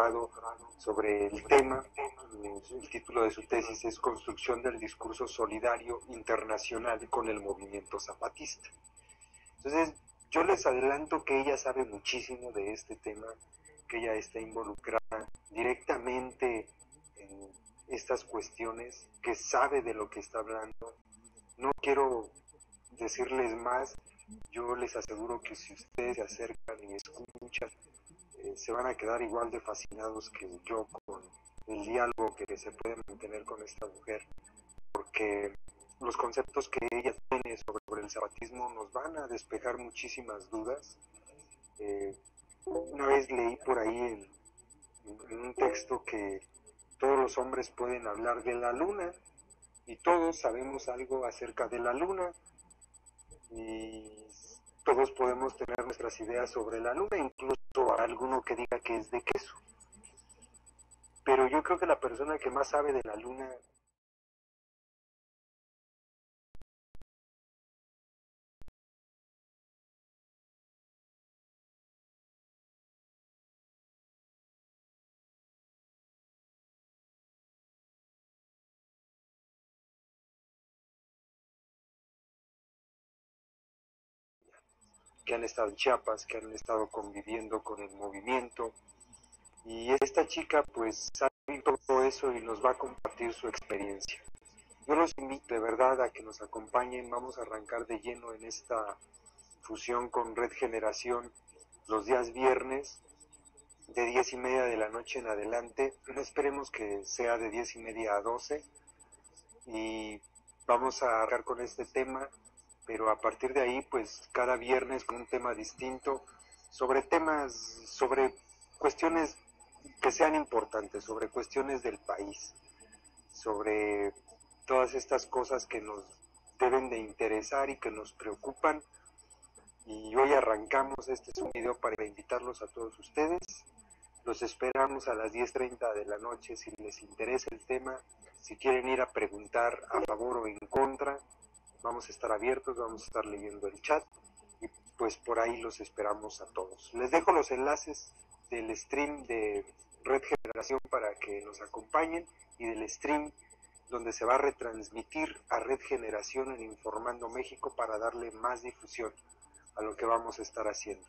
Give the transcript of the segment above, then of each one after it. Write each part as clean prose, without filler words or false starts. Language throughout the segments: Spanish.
doctorado sobre el tema. El título de su tesis es Construcción del discurso solidario internacional con el movimiento zapatista. Entonces, yo les adelanto que ella sabe muchísimo de este tema, que ella está involucrada directamente en estas cuestiones, que sabe de lo que está hablando. No quiero decirles más, yo les aseguro que si ustedes se acercan y escuchan, se van a quedar igual de fascinados que yo con el diálogo que se puede mantener con esta mujer, porque los conceptos que ella tiene sobre el zapatismo nos van a despejar muchísimas dudas. Una vez leí por ahí en un texto que todos los hombres pueden hablar de la luna y todos sabemos algo acerca de la luna y todos podemos tener nuestras ideas sobre la luna, incluso alguno que diga que es de queso. Pero yo creo que la persona que más sabe de la luna que han estado en Chiapas, que han estado conviviendo con el movimiento, y esta chica pues sabe todo eso y nos va a compartir su experiencia. Yo los invito de verdad a que nos acompañen, vamos a arrancar de lleno en esta fusión con Red Generación los días viernes de 10:30 de la noche en adelante. No esperemos que sea de 10:30 a 12 y vamos a arrancar con este tema, pero a partir de ahí pues cada viernes con un tema distinto, sobre cuestiones que sean importantes, sobre cuestiones del país, sobre todas estas cosas que nos deben de interesar y que nos preocupan. Y hoy arrancamos, este es un video para invitarlos a todos ustedes. Los esperamos a las 10:30 de la noche si les interesa el tema, si quieren ir a preguntar a favor o en contra, vamos a estar abiertos, vamos a estar leyendo el chat y pues por ahí los esperamos a todos. Les dejo los enlaces del stream de Red Generación para que nos acompañen y del stream donde se va a retransmitir a Red Generación en Informando México para darle más difusión a lo que vamos a estar haciendo.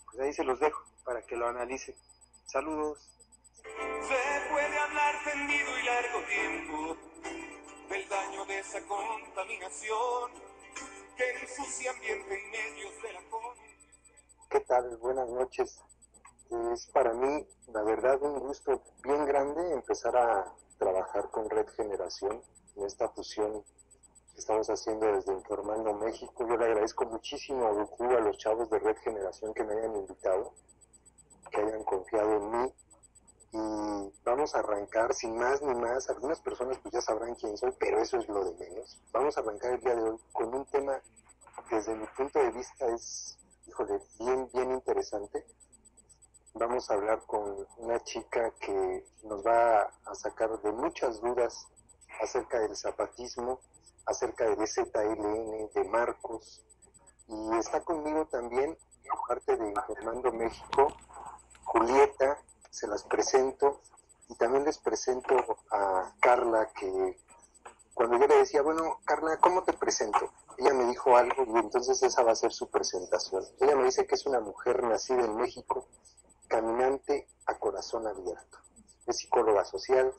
Pues ahí se los dejo para que lo analicen. Saludos. Se puede hablar tendido y largo tiempo del daño de esa contaminación que ensucia ambiente y medios de la ¿Qué tal? Buenas noches. Es para mí, la verdad, un gusto bien grande empezar a trabajar con Red Generación en esta fusión que estamos haciendo desde Informando México. Yo le agradezco muchísimo a Goku, a los chavos de Red Generación que me hayan invitado, que hayan confiado en mí, y vamos a arrancar sin más ni más. Algunas personas pues ya sabrán quién soy, pero eso es lo de menos. Vamos a arrancar el día de hoy con un tema que desde mi punto de vista es, híjole, bien interesante. Vamos a hablar con una chica que nos va a sacar de muchas dudas acerca del zapatismo, acerca del ZLN, de Marcos, y está conmigo también, aparte de Informando México, Julieta, se las presento, y también les presento a Carla, que cuando yo le decía, bueno, Carla, ¿cómo te presento? Ella me dijo algo y entonces esa va a ser su presentación. Ella me dice que es una mujer nacida en México, caminante a corazón abierto. Es psicóloga social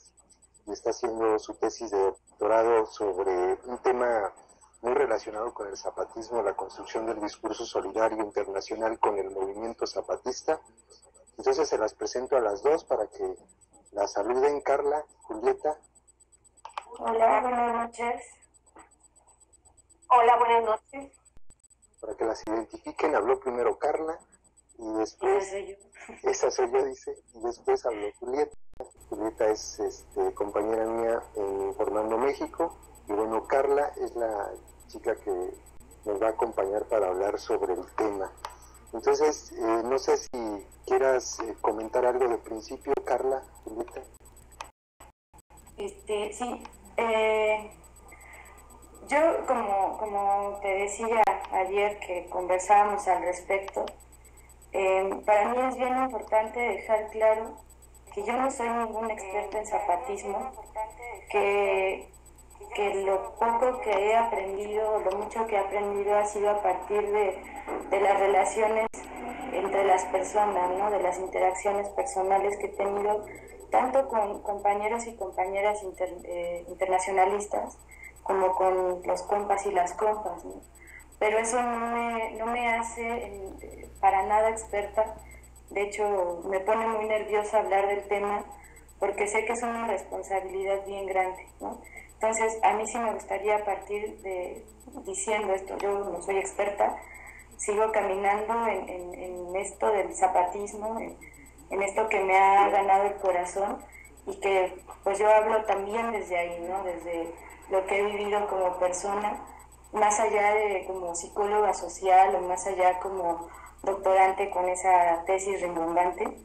y está haciendo su tesis de doctorado sobre un tema muy relacionado con el zapatismo, la construcción del discurso solidario internacional con el movimiento zapatista. Entonces se las presento a las dos para que las saluden. Carla, Julieta. Hola, buenas noches. Hola, buenas noches. Para que las identifiquen, habló primero Carla y después... Esa soy yo. Esa soy yo, dice, y después habló Julieta. Julieta es compañera mía en Informando México, y bueno, Carla es la chica que nos va a acompañar para hablar sobre el tema. Entonces, no sé si quieras comentar algo de principio, Carla, Julieta. Sí, yo como te decía ayer que conversábamos al respecto, para mí es bien importante dejar claro que yo no soy ningún experto en zapatismo, que lo poco que he aprendido, lo mucho que he aprendido ha sido a partir de las relaciones entre las personas, ¿no? De las interacciones personales que he tenido tanto con compañeros y compañeras internacionalistas como con los compas y las compas, ¿no? Pero eso no me hace para nada experta. De hecho, me pone muy nerviosa hablar del tema porque sé que es una responsabilidad bien grande, ¿no? Entonces, a mí sí me gustaría partir diciendo esto. Yo no soy experta, sigo caminando en esto del zapatismo, en esto que me ha ganado el corazón y que pues yo hablo también desde ahí, ¿no? Desde lo que he vivido como persona, más allá de como psicóloga social o más allá como doctorante con esa tesis rimbombante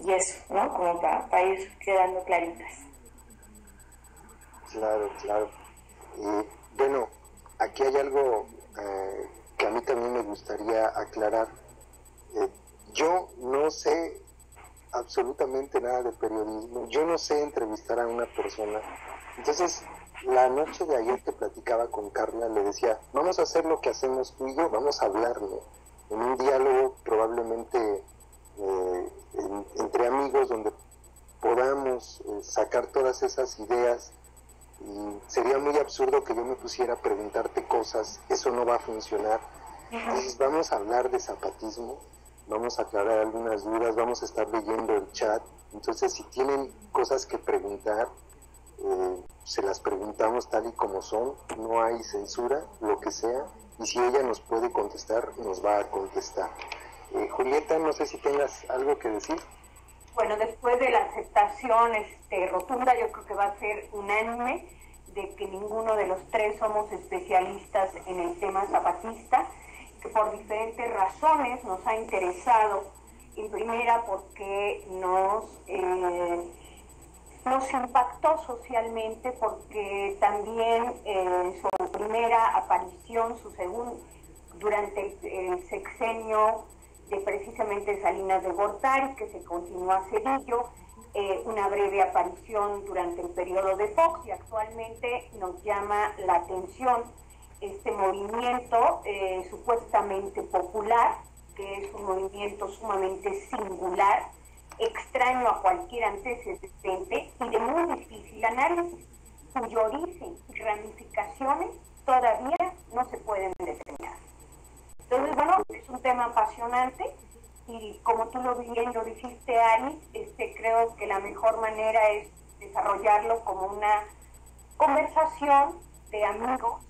y eso, ¿no? Como para ir quedando claritas. Claro, claro. Bueno, aquí hay algo que a mí también me gustaría aclarar. Yo no sé absolutamente nada de periodismo, yo no sé entrevistar a una persona. Entonces, la noche de ayer que platicaba con Carla, le decía, vamos a hacer lo que hacemos tú y yo, vamos a hablarlo, en un diálogo probablemente entre amigos donde podamos sacar todas esas ideas. Y sería muy absurdo que yo me pusiera a preguntarte cosas, eso no va a funcionar. Entonces vamos a hablar de zapatismo, vamos a aclarar algunas dudas, vamos a estar leyendo el chat. Entonces si tienen cosas que preguntar, se las preguntamos tal y como son, no hay censura, lo que sea, y si ella nos puede contestar, nos va a contestar. Julieta, no sé si tengas algo que decir. Bueno, después de la aceptación rotunda, yo creo que va a ser unánime de que ninguno de los tres somos especialistas en el tema zapatista, que por diferentes razones nos ha interesado. En primera, porque nos impactó socialmente, porque también su primera aparición, durante el sexenio de precisamente Salinas de Gortari, que se continuó a Cedillo, una breve aparición durante el periodo de Fox, y actualmente nos llama la atención este movimiento supuestamente popular, que es un movimiento sumamente singular, extraño a cualquier antecedente y de muy difícil análisis, cuyo origen y ramificaciones todavía no se pueden determinar. Entonces, bueno, es un tema apasionante y como tú bien lo dijiste, Ari, creo que la mejor manera es desarrollarlo como una conversación de amigos,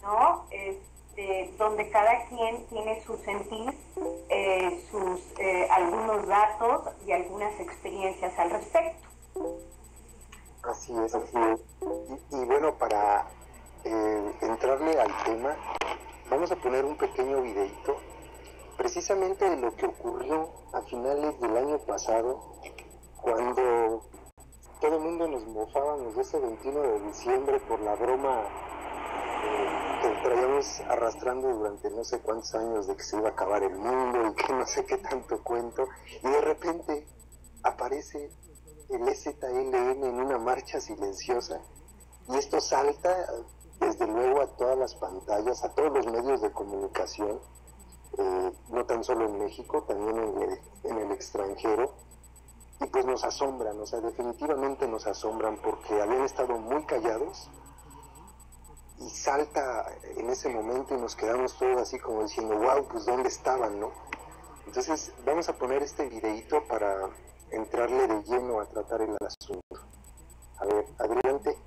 ¿no? Donde cada quien tiene su sentir, algunos datos y algunas experiencias al respecto. Así es. Y bueno, para entrarle al tema, vamos a poner un pequeño videito precisamente de lo que ocurrió a finales del año pasado, cuando todo el mundo nos mofábamos de ese 21 de diciembre por la broma que traíamos arrastrando durante no sé cuántos años de que se iba a acabar el mundo y que no sé qué tanto cuento, y de repente aparece el EZLN en una marcha silenciosa, y esto salta desde luego a todas las pantallas, a todos los medios de comunicación, no tan solo en México, también en el extranjero, y pues nos asombran, o sea, definitivamente nos asombran porque habían estado muy callados, y salta en ese momento y nos quedamos todos así como diciendo, wow, pues ¿dónde estaban, no? Entonces vamos a poner este videito para entrarle de lleno a tratar el asunto. A ver, adelante.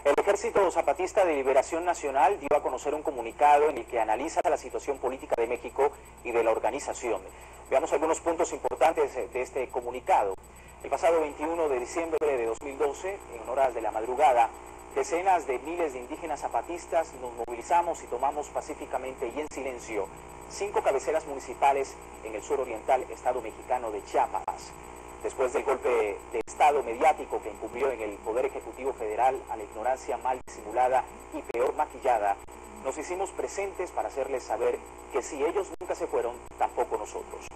El Ejército Zapatista de Liberación Nacional dio a conocer un comunicado en el que analiza la situación política de México y de la organización. Veamos algunos puntos importantes de este comunicado. El pasado 21 de diciembre de 2012, en horas de la madrugada, decenas de miles de indígenas zapatistas nos movilizamos y tomamos pacíficamente y en silencio 5 cabeceras municipales en el suroriental estado mexicano de Chiapas. Después del golpe de Estado mediático que incumbió en el Poder Ejecutivo Federal a la ignorancia mal disimulada y peor maquillada nos hicimos presentes para hacerles saber que si ellos nunca se fueron, tampoco nosotros.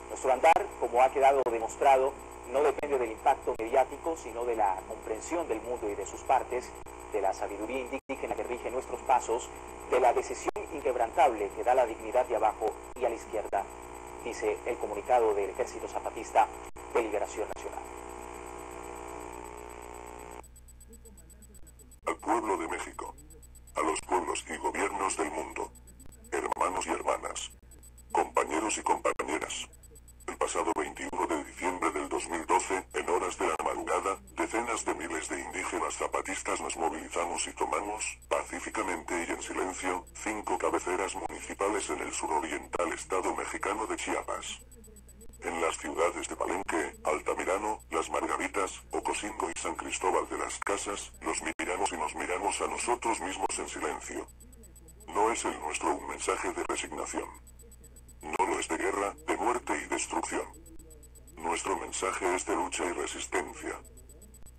Nuestro andar, como ha quedado demostrado, no depende del impacto mediático, sino de la comprensión del mundo y de sus partes, de la sabiduría indígena que rige nuestros pasos, de la decisión inquebrantable que da la dignidad de abajo y a la izquierda, dice el comunicado del Ejército Zapatista de Liberación Nacional. Al pueblo de México, a los pueblos y gobiernos del mundo, hermanos y hermanas, compañeros y compañeras. El pasado 21 de diciembre del 2012, en horas de la madrugada, decenas de miles de indígenas zapatistas nos movilizamos y tomamos, pacíficamente y en silencio, 5 cabeceras municipales en el suroriental estado mexicano de Chiapas. En las ciudades de Palenque, Altamirano, Las Margaritas, Ocosingo y San Cristóbal de las Casas, los miramos y nos miramos a nosotros mismos en silencio. No es el nuestro un mensaje de resignación. No lo es de guerra, de muerte y destrucción. Nuestro mensaje es de lucha y resistencia.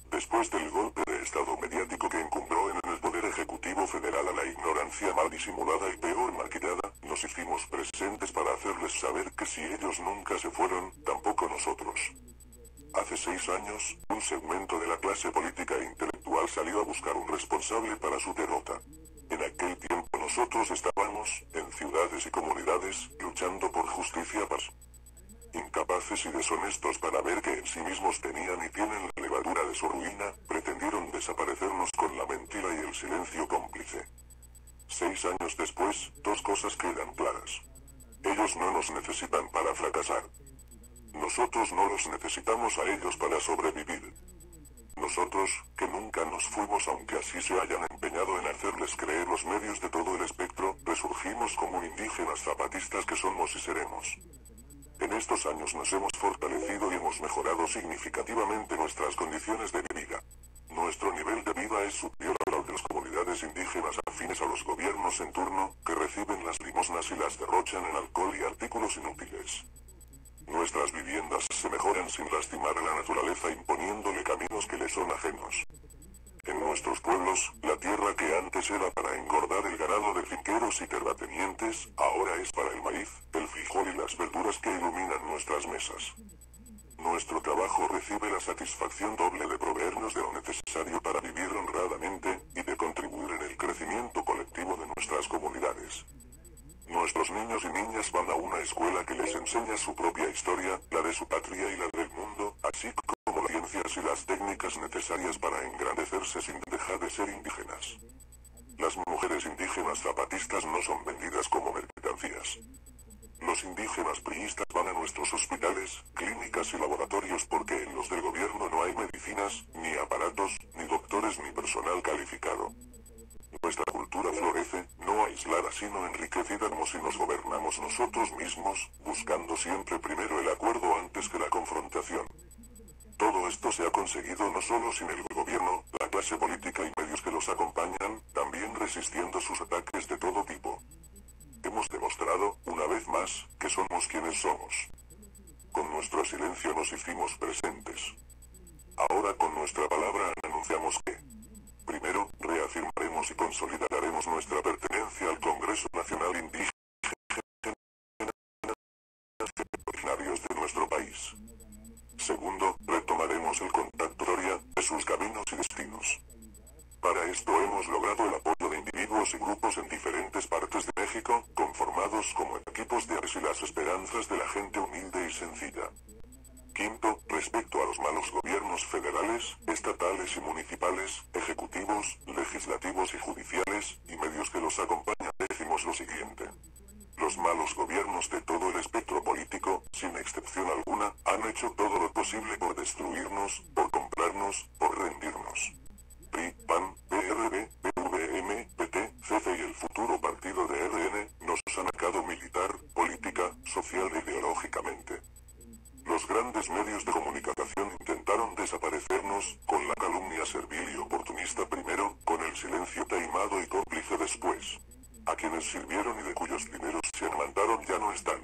Después del golpe de estado mediático que encumbró en el Poder Ejecutivo Federal a la ignorancia mal disimulada y peor maquillada, nos hicimos presentes para hacerles saber que si ellos nunca se fueron, tampoco nosotros. Hace 6 años, un segmento de la clase política e intelectual salió a buscar un responsable para su derrota. En aquel tiempo nosotros estábamos, en ciudades y comunidades, luchando por justicia paz. Incapaces y deshonestos para ver que en sí mismos tenían y tienen la levadura de su ruina, pretendieron desaparecernos con la mentira y el silencio cómplice. 6 años después, 2 cosas quedan claras. Ellos no nos necesitan para fracasar. Nosotros no los necesitamos a ellos para sobrevivir. Nosotros, que nunca nos fuimos aunque así se hayan empeñado en hacerles creer los medios de todo el espectro, resurgimos como indígenas zapatistas que somos y seremos. En estos años nos hemos fortalecido y hemos mejorado significativamente nuestras condiciones de vida. Nuestro nivel de vida es superior al de las comunidades indígenas afines a los gobiernos en turno, que reciben las limosnas y las derrochan en alcohol y artículos inútiles. Nuestras viviendas se mejoran sin lastimar a la naturaleza imponiéndole caminos que le son ajenos. En nuestros pueblos, la tierra que antes era para engordar el ganado de finqueros y terratenientes, ahora es para el maíz, el frijol y las verduras que iluminan nuestras mesas. Nuestro trabajo recibe la satisfacción doble de proveernos de lo necesario para vivir honradamente, y de contribuir en el crecimiento colectivo de nuestras comunidades. Nuestros niños y niñas van a una escuela que les enseña su propia historia, la de su patria y la del mundo, así como las ciencias y las técnicas necesarias para engrandecerse sin dejar de ser indígenas. Las mujeres indígenas zapatistas no son vendidas como mercancías. Los indígenas priistas van a nuestros hospitales, clínicas y laboratorios porque en los del gobierno no hay medicinas, ni aparatos, ni doctores ni personal calificado. Nuestra cultura florece, no aislada sino enriquecida como si nos gobernamos nosotros mismos, buscando siempre primero el acuerdo antes que la confrontación. Todo esto se ha conseguido no solo sin el gobierno, la clase política y medios que los acompañan, también resistiendo sus ataques de todo tipo. Hemos demostrado, una vez más, que somos quienes somos. Con nuestro silencio nos hicimos presentes. Ahora con nuestra palabra anunciamos que, primero, reafirmaremos y consolidaremos nuestra pertenencia al Congreso Nacional Indígena originarios de nuestro país. Segundo, retomaremos el contacto de sus caminos y destinos. Para esto hemos logrado el apoyo de individuos y grupos en diferentes partes de México, conformados como equipos de aves y las esperanzas de la gente humilde y sencilla. Quinto, respecto a los malos gobiernos federales, estatales y municipales, ejecutivos, legislativos y judiciales, y medios que los acompañan, decimos lo siguiente. Los malos gobiernos de todo el espectro político, sin excepción alguna, han hecho todo lo posible por destruirnos, por comprarnos, por rendirnos. PRI, PAN, PRD, PVM, PT, CC y el futuro partido de RN, nos han atacado militar, política, social e ideológicamente. Los grandes medios de comunicación intentaron desaparecernos, con la calumnia servil y oportunista primero, con el silencio taimado y cómplice después. A quienes sirvieron y de cuyos dineros se amantaron ya no están.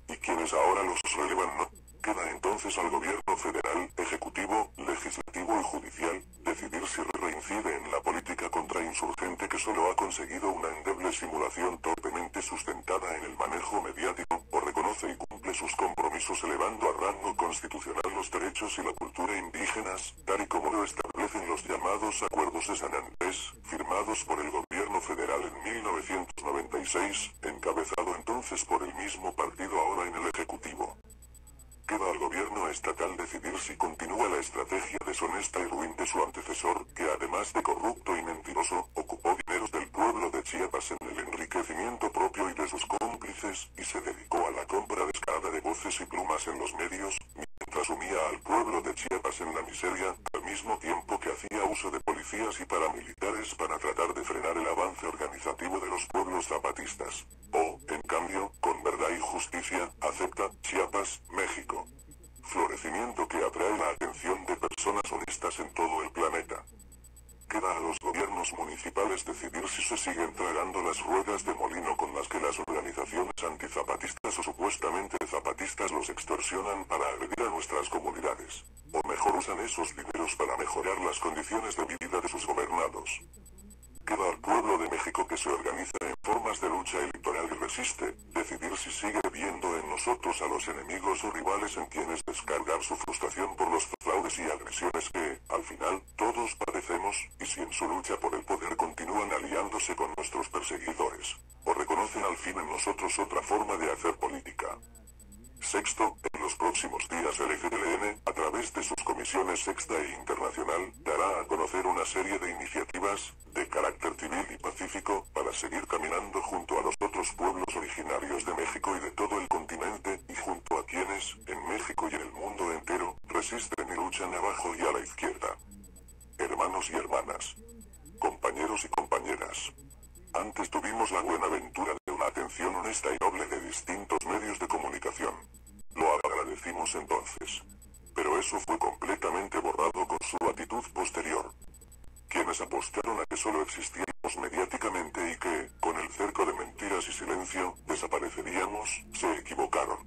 Y quienes ahora los relevan no. Queda entonces al gobierno federal, ejecutivo, legislativo y judicial, decidir si reincide en la política contrainsurgente que solo ha conseguido una endeble simulación torpemente sustentada en el manejo mediático, o reconoce y cumple sus compromisos elevando a rango constitucional los derechos y la cultura indígenas, tal y como lo establecen los llamados Acuerdos de San Andrés, firmados por el gobierno federal en 1996, encabezado entonces por el mismo partido ahora en el Ejecutivo. Queda al gobierno estatal decidir si continúa la estrategia deshonesta y ruin de su antecesor, que además de corrupto y mentiroso, ocupó dineros del pueblo de Chiapas en el enriquecimiento propio y de sus cómplices, y se dedicó a la compra descarada de voces y plumas en los medios, mientras sumía al pueblo de Chiapas en la miseria, al mismo tiempo que hacía uso de policías y paramilitares para tratar de frenar el avance organizativo de los pueblos zapatistas. O, en cambio, con verdad y justicia, acepta Chiapas, México. Florecimiento que atrae la atención de personas honestas en todo el planeta. Queda a los gobiernos municipales decidir si se siguen tragando las ruedas de molino con las que las organizaciones antizapatistas o supuestamente zapatistas los extorsionan para agredir a nuestras comunidades. O mejor usan esos dineros para mejorar las condiciones de vida de sus gobernados. Queda al pueblo de México que se organiza en formas de lucha electoral y resiste, decidir si sigue viendo en nosotros a los enemigos o rivales en quienes descargar su frustración por los fraudes y agresiones que, al final, todos padecemos, y si en su lucha por el poder continúan aliándose con nuestros perseguidores, o reconocen al fin en nosotros otra forma de hacer política. Sexto, en los próximos días el FLN, a través de sus comisiones sexta e internacional, dará a conocer una serie de iniciativas, de carácter civil y pacífico, para seguir caminando junto a los otros pueblos originarios de México y de todo el continente, y junto a quienes, en México y en el mundo entero, resisten y luchan abajo y a la izquierda. Hermanos y hermanas, compañeros y compañeras, antes tuvimos la buena ventura de una atención honesta y noble de distintos medios de comunicación. Lo agradecimos entonces. Pero eso fue completamente borrado con su actitud posterior. Quienes apostaron a que solo existíamos mediáticamente y que, con el cerco de mentiras y silencio, desapareceríamos, se equivocaron.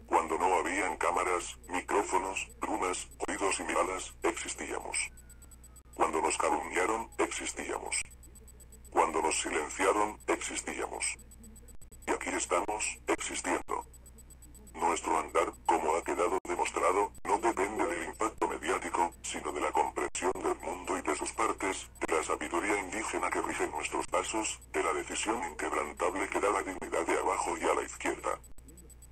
Cuando no habían cámaras, micrófonos, plumas, oídos y miradas, existíamos. Cuando nos calumniaron, existíamos. Cuando nos silenciaron, existíamos. Y aquí estamos, existiendo. Nuestro andar, como ha quedado demostrado, no depende del impacto mediático, sino de la comprensión del mundo y de sus partes, de la sabiduría indígena que rige nuestros pasos, de la decisión inquebrantable que da la dignidad de abajo y a la izquierda.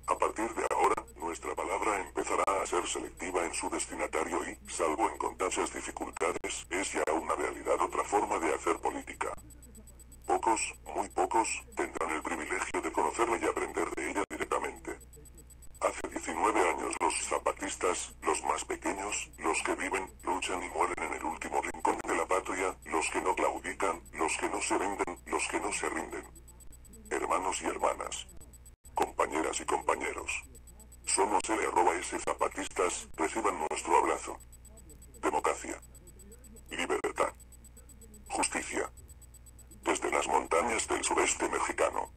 A partir de ahora, nuestra palabra empezará a ser selectiva en su destinatario y, salvo en contadas dificultades, es ya una realidad otra forma de hacer política. Pocos, muy pocos, tendrán el privilegio de conocerla y aprender de ella directamente. Hace 19 años los zapatistas, los más pequeños, los que viven, luchan y mueren en el último rincón de la patria, los que no claudican, los que no se venden, los que no se rinden. Hermanos y hermanas, compañeras y compañeros, somos L.S. Zapatistas, reciban nuestro abrazo. Democracia, libertad, justicia. Desde las montañas del sureste mexicano.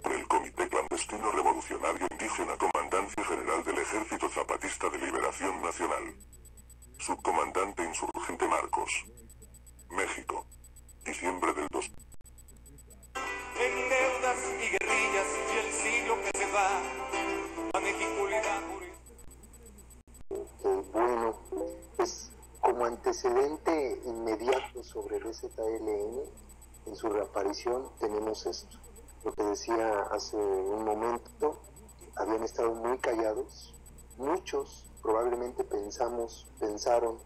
Por el Comité Clandestino Revolucionario Indígena Comandancia General del Ejército Zapatista de Liberación Nacional. Subcomandante Insurgente Marcos. México. Diciembre del 2. En deudas y guerrillas y el siglo que se va, a México le da Bueno, pues como antecedente inmediato sobre el ZLN, en su reaparición tenemos esto. Lo que decía hace un momento, habían estado muy callados. Muchos probablemente pensaron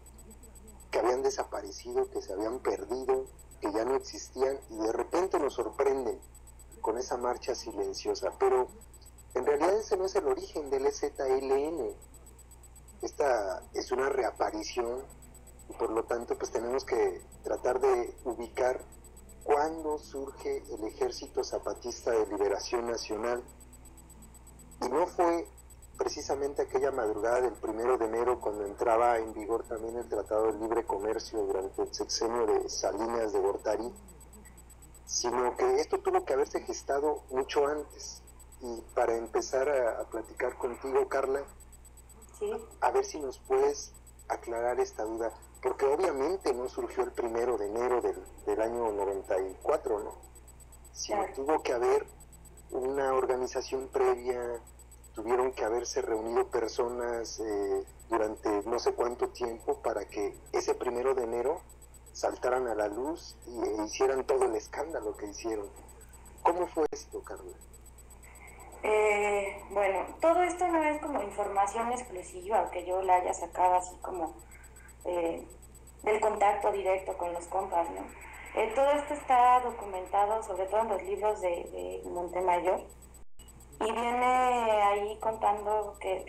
que habían desaparecido, que se habían perdido, que ya no existían, y de repente nos sorprenden con esa marcha silenciosa. Pero en realidad ese no es el origen del ZLN. Esta es una reaparición y por lo tanto pues tenemos que tratar de ubicar cuándo surge el Ejército Zapatista de Liberación Nacional. Y no fue precisamente aquella madrugada del 1 de enero cuando entraba en vigor también el Tratado de Libre Comercio durante el sexenio de Salinas de Gortari, sino que esto tuvo que haberse gestado mucho antes. Y para empezar a platicar contigo, Carla, Sí. A ver si nos puedes aclarar esta duda, porque obviamente no surgió el 1 de enero del año 94, ¿no? Sino Claro. tuvo que haber una organización previa, tuvieron que haberse reunido personas durante no sé cuánto tiempo para que ese 1 de enero saltaran a la luz e hicieran todo el escándalo que hicieron. ¿Cómo fue esto, Carla? Bueno, todo esto no es como información exclusiva que yo la haya sacado así como del contacto directo con los compas, ¿no? Todo esto está documentado sobre todo en los libros de Montemayor, y viene ahí contando que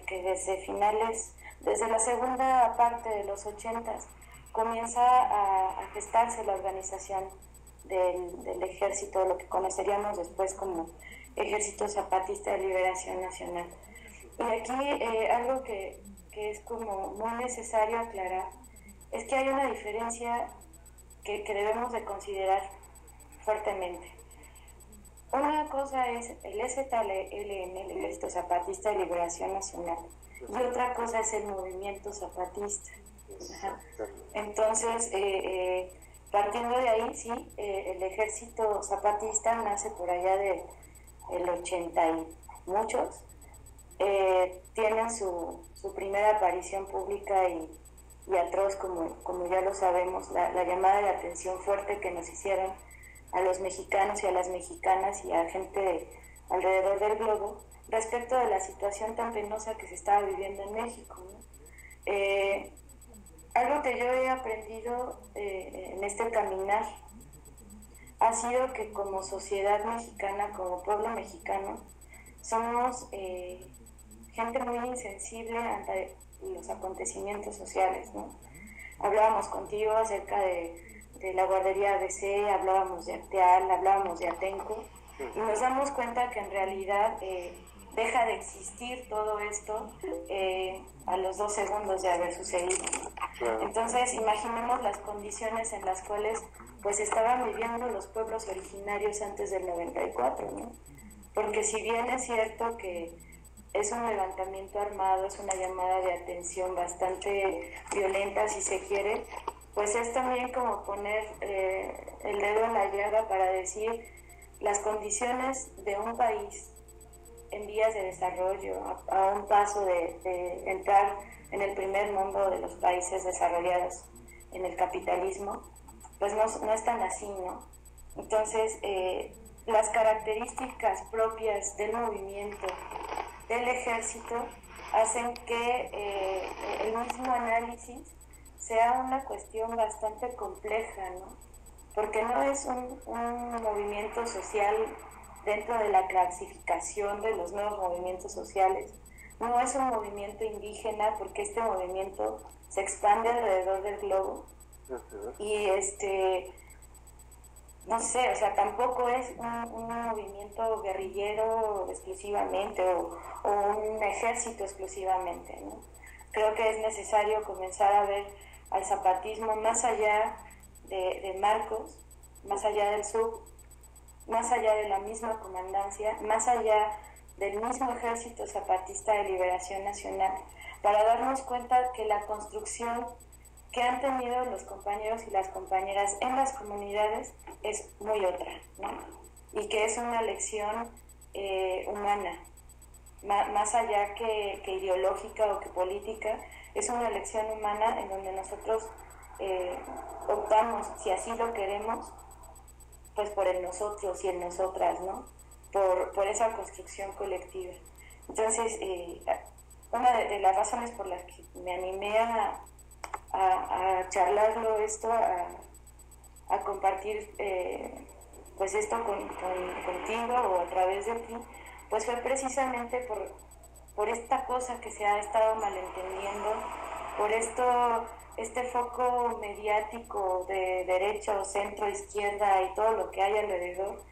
desde la segunda parte de los 80s, comienza a gestarse la organización del ejército, lo que conoceríamos después como Ejército Zapatista de Liberación Nacional. Y aquí algo que es como muy necesario aclarar es que hay una diferencia que debemos de considerar fuertemente. Una cosa es el EZLN, el Ejército Zapatista de Liberación Nacional, y otra cosa es el movimiento zapatista. Ajá. Entonces, partiendo de ahí, sí, el Ejército Zapatista nace por allá del 80 y muchos, tienen su primera aparición pública y atroz, como ya lo sabemos, la llamada de atención fuerte que nos hicieron a los mexicanos y a las mexicanas y a gente alrededor del globo respecto de la situación tan penosa que se estaba viviendo en México, ¿no? Algo que yo he aprendido en este caminar ha sido que como sociedad mexicana, como pueblo mexicano, somos gente muy insensible ante los acontecimientos sociales, ¿no? Hablábamos contigo acerca de la guardería ABC, hablábamos de Acteal, hablábamos de Atenco, y nos damos cuenta que en realidad deja de existir todo esto a los 2 segundos de haber sucedido. Entonces, imaginemos las condiciones en las cuales pues estaban viviendo los pueblos originarios antes del 94, ¿no? Porque si bien es cierto que es un levantamiento armado, es una llamada de atención bastante violenta, si se quiere, pues es también como poner el dedo en la llaga para decir las condiciones de un país en vías de desarrollo, a un paso de entrar en el primer mundo de los países desarrollados en el capitalismo, pues no es tan así, ¿no? Entonces, las características propias del movimiento, del ejército, hacen que el mismo análisis sea una cuestión bastante compleja, ¿no? Porque no es un movimiento social dentro de la clasificación de los nuevos movimientos sociales, no es un movimiento indígena, porque este movimiento se expande alrededor del globo. Y no sé, o sea, tampoco es un movimiento guerrillero exclusivamente o un ejército exclusivamente, ¿no? Creo que es necesario comenzar a ver al zapatismo más allá de Marcos, más allá del sur, más allá de la misma comandancia, más allá del mismo Ejército Zapatista de Liberación Nacional, para darnos cuenta que la construcción que han tenido los compañeros y las compañeras en las comunidades es muy otra, ¿no? Y que es una lección humana, más allá que ideológica o que política, es una lección humana en donde nosotros optamos, si así lo queremos, pues por el nosotros y el nosotras, ¿no? Por esa construcción colectiva. Entonces, una de las razones por las que me animé a charlarlo esto, a compartir pues esto contigo o a través de ti, pues fue precisamente por esta cosa que se ha estado malentendiendo, por este foco mediático de derecha o centro, izquierda y todo lo que hay alrededor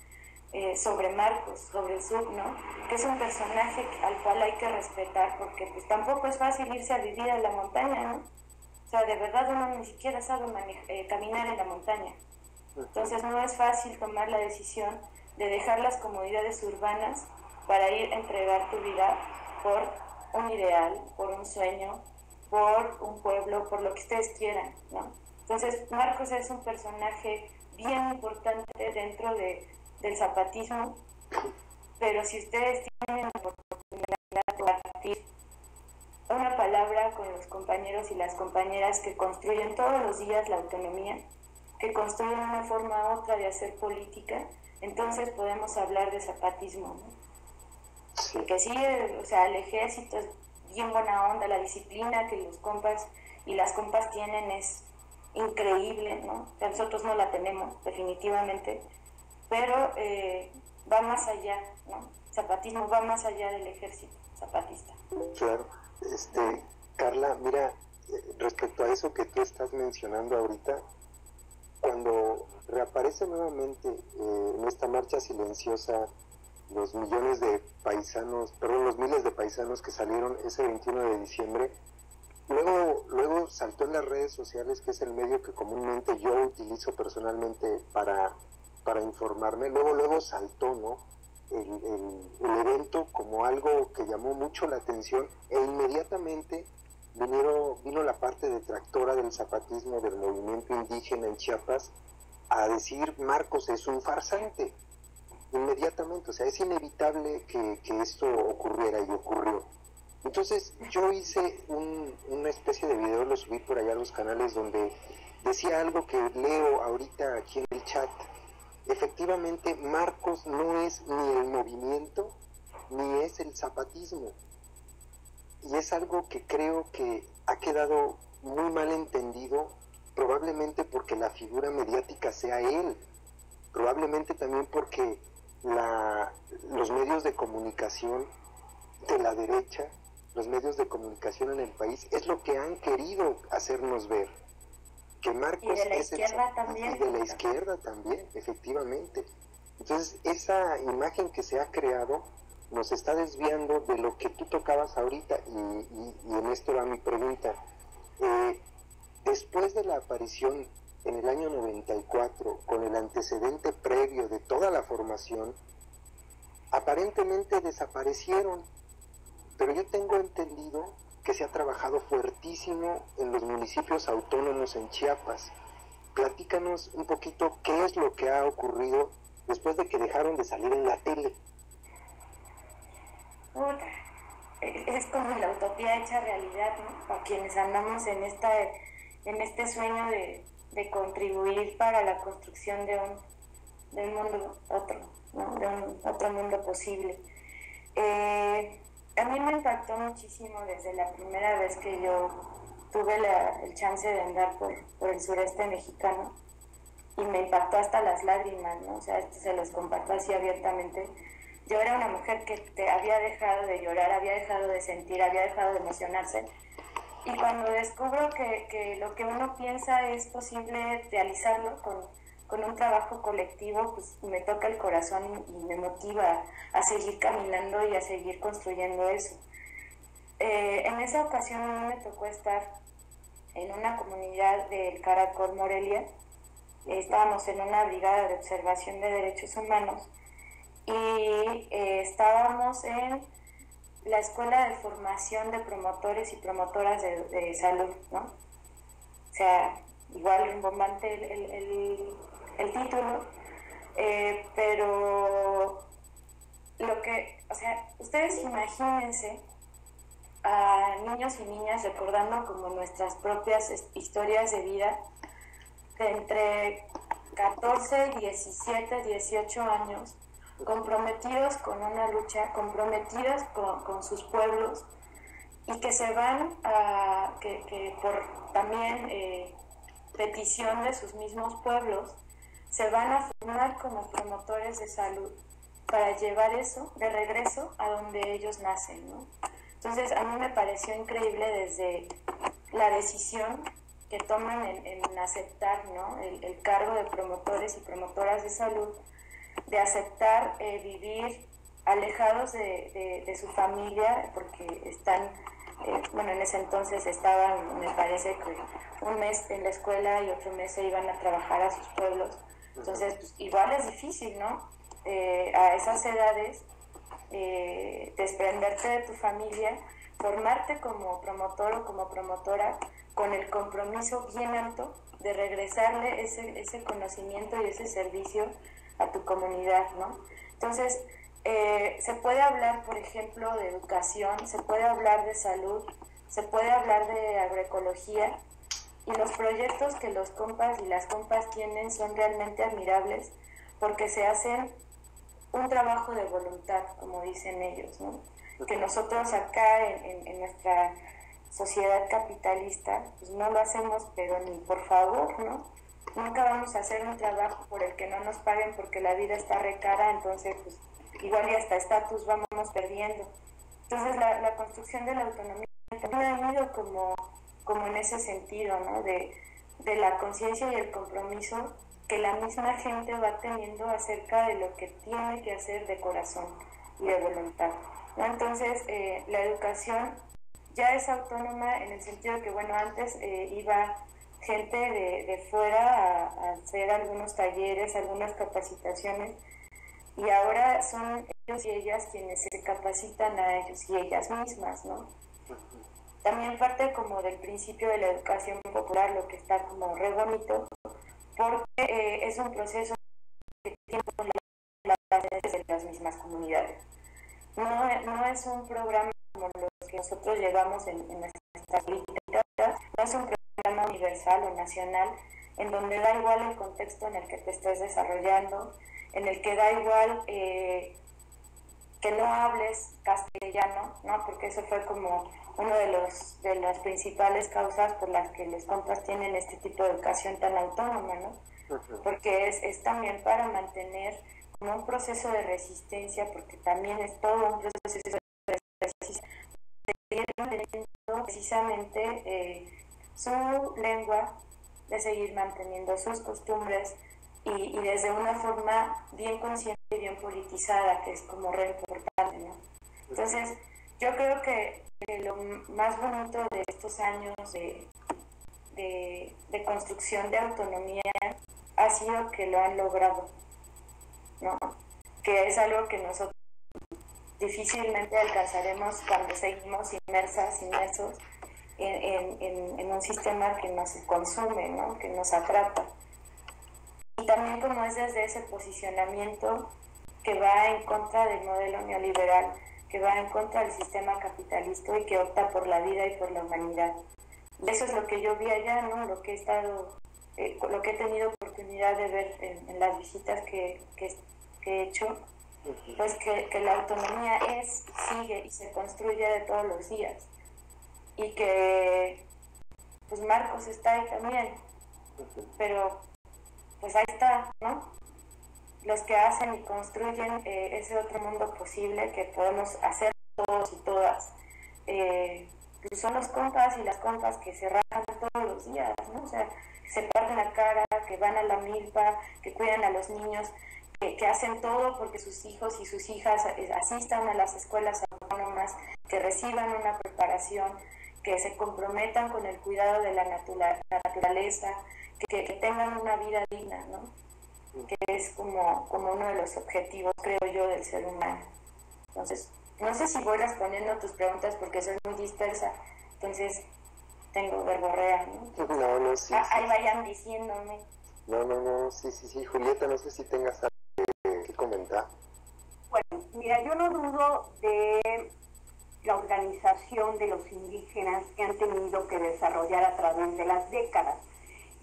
sobre Marcos, sobre el sur, ¿no? Que es un personaje al cual hay que respetar, porque pues tampoco es fácil irse a vivir a la montaña, ¿no? O sea, de verdad uno ni siquiera sabe caminar en la montaña. Entonces no es fácil tomar la decisión de dejar las comodidades urbanas para ir a entregar tu vida por un ideal, por un sueño, por un pueblo, por lo que ustedes quieran, ¿no? Entonces, Marcos es un personaje bien importante dentro del zapatismo, pero si ustedes tienen la oportunidad de compartir una palabra con los compañeros y las compañeras que construyen todos los días la autonomía, que construyen una forma u otra de hacer política, entonces podemos hablar de zapatismo, ¿no? Sí. Que sí, o sea, el ejército es bien buena onda, la disciplina que los compas y las compas tienen es increíble, ¿no? O sea, nosotros no la tenemos, definitivamente, pero va más allá, ¿no? Zapatismo va más allá del ejército zapatista. Claro. Carla, mira, respecto a eso que tú estás mencionando ahorita, cuando reaparece nuevamente en esta marcha silenciosa los miles de paisanos que salieron ese 21 de diciembre, luego saltó en las redes sociales, que es el medio que comúnmente yo utilizo personalmente para informarme, luego saltó, ¿no?, el evento como algo que llamó mucho la atención, e inmediatamente vino la parte detractora del zapatismo, del movimiento indígena en Chiapas, a decir Marcos es un farsante, inmediatamente. O sea, es inevitable que esto ocurriera, y ocurrió. Entonces yo hice una especie de video, lo subí por allá a los canales, donde decía algo que leo ahorita aquí en el chat. Efectivamente, Marcos no es ni el movimiento ni es el zapatismo, y es algo que creo que ha quedado muy mal entendido, probablemente porque la figura mediática sea él, probablemente también porque los medios de comunicación de la derecha, los medios de comunicación en el país, es lo que han querido hacernos ver, que Marcos y de la es izquierda también. Y de la izquierda también, efectivamente. Entonces, esa imagen que se ha creado nos está desviando de lo que tú tocabas ahorita, y en esto va mi pregunta. Después de la aparición en el año 94, con el antecedente previo de toda la formación, aparentemente desaparecieron, pero yo tengo entendido que se ha trabajado fuertísimo en los municipios autónomos en Chiapas. Platícanos un poquito qué es lo que ha ocurrido después de que dejaron de salir en la tele. Es como la utopía hecha realidad, ¿no? Para quienes andamos en este sueño de contribuir para la construcción de un mundo otro, ¿no? De un otro mundo posible. A mí me impactó muchísimo desde la primera vez que yo tuve el chance de andar por el sureste mexicano, y me impactó hasta las lágrimas, ¿no? O sea, esto se los comparto así abiertamente. Yo era una mujer que había dejado de llorar, había dejado de sentir, había dejado de emocionarse, y cuando descubro que lo que uno piensa es posible realizarlo con un trabajo colectivo, pues me toca el corazón y me motiva a seguir caminando y a seguir construyendo eso. En esa ocasión me tocó estar en una comunidad del Caracol, Morelia. Estábamos en una brigada de observación de derechos humanos, y estábamos en la Escuela de Formación de Promotores y Promotoras de Salud, ¿no? O sea, igual rimbombante el título, pero o sea, ustedes imagínense a niños y niñas recordando como nuestras propias historias de vida, de entre 14, 17, 18 años, comprometidos con una lucha, comprometidos con sus pueblos, y que se van que por también petición de sus mismos pueblos, se van a formar como promotores de salud para llevar eso de regreso a donde ellos nacen, ¿no? Entonces, a mí me pareció increíble desde la decisión que toman en aceptar, ¿no?, el cargo de promotores y promotoras de salud, de aceptar vivir alejados de su familia, porque están, bueno, en ese entonces estaban, me parece que un mes en la escuela y otro mes se iban a trabajar a sus pueblos. Entonces, pues, igual es difícil, ¿no? A esas edades, desprenderte de tu familia, formarte como promotor o como promotora con el compromiso bien alto de regresarle ese conocimiento y ese servicio a tu comunidad, ¿no? Entonces, se puede hablar, por ejemplo, de educación, se puede hablar de salud, se puede hablar de agroecología, y los proyectos que los compas y las compas tienen son realmente admirables porque se hacen un trabajo de voluntad, como dicen ellos, ¿no? Que nosotros acá en nuestra sociedad capitalista, pues no lo hacemos, pero ni por favor, ¿no? Nunca vamos a hacer un trabajo por el que no nos paguen porque la vida está re cara, entonces pues igual y hasta estatus vamos perdiendo. Entonces la construcción de la autonomía también ha ido como en ese sentido, ¿no? De la conciencia y el compromiso que la misma gente va teniendo acerca de lo que tiene que hacer de corazón y de voluntad, ¿no? Entonces, la educación ya es autónoma en el sentido de que, bueno, antes iba gente de fuera a hacer algunos talleres, algunas capacitaciones, y ahora son ellos y ellas quienes se capacitan a ellos y ellas mismas, ¿no? También parte como del principio de la educación popular, lo que está como re bonito, porque es un proceso que tiene las bases de las mismas comunidades. No es un programa como los que nosotros llevamos en nuestras políticas, no es un programa universal o nacional, en donde da igual el contexto en el que te estés desarrollando, en el que da igual que no hables castellano, ¿no? Porque eso fue como uno de las principales causas por las que los compas tienen este tipo de educación tan autónoma, ¿no? Porque es también para mantener como un proceso de resistencia, porque también es todo un proceso de resistencia, de seguir manteniendo precisamente su lengua, de seguir manteniendo sus costumbres y desde una forma bien consciente y bien politizada, que es como re importante, ¿no? Entonces, yo creo que lo más bonito de estos años de construcción de autonomía ha sido que lo han logrado, ¿no? Que es algo que nosotros difícilmente alcanzaremos cuando seguimos inmersos en un sistema que nos consume, ¿no? Que nos atrapa. Y también como es desde ese posicionamiento que va en contra del modelo neoliberal, que va en contra del sistema capitalista y que opta por la vida y por la humanidad. Y eso es lo que yo vi allá, ¿no? Lo que he tenido oportunidad de ver en las visitas que he hecho, pues que la autonomía sigue y se construye de todos los días. Y que pues Marcos está ahí también, pero pues ahí está, ¿no? Los que hacen y construyen ese otro mundo posible que podemos hacer todos y todas, pues son los compas y las compas que se rajan todos los días, ¿no? O sea, que se parten la cara, que van a la milpa, que cuidan a los niños, que hacen todo porque sus hijos y sus hijas asistan a las escuelas autónomas, que reciban una preparación, que se comprometan con el cuidado de la naturaleza, que tengan una vida digna, ¿no? Que es como uno de los objetivos, creo yo, del ser humano. Entonces, no sé si voy respondiendo tus preguntas porque soy muy dispersa, entonces tengo verborrea, ¿no? No, sí. Ahí vayan diciéndome. No, sí. Julieta, no sé si tengas algo que comentar. Bueno, mira, yo no dudo de la organización de los indígenas que han tenido que desarrollar a través de las décadas.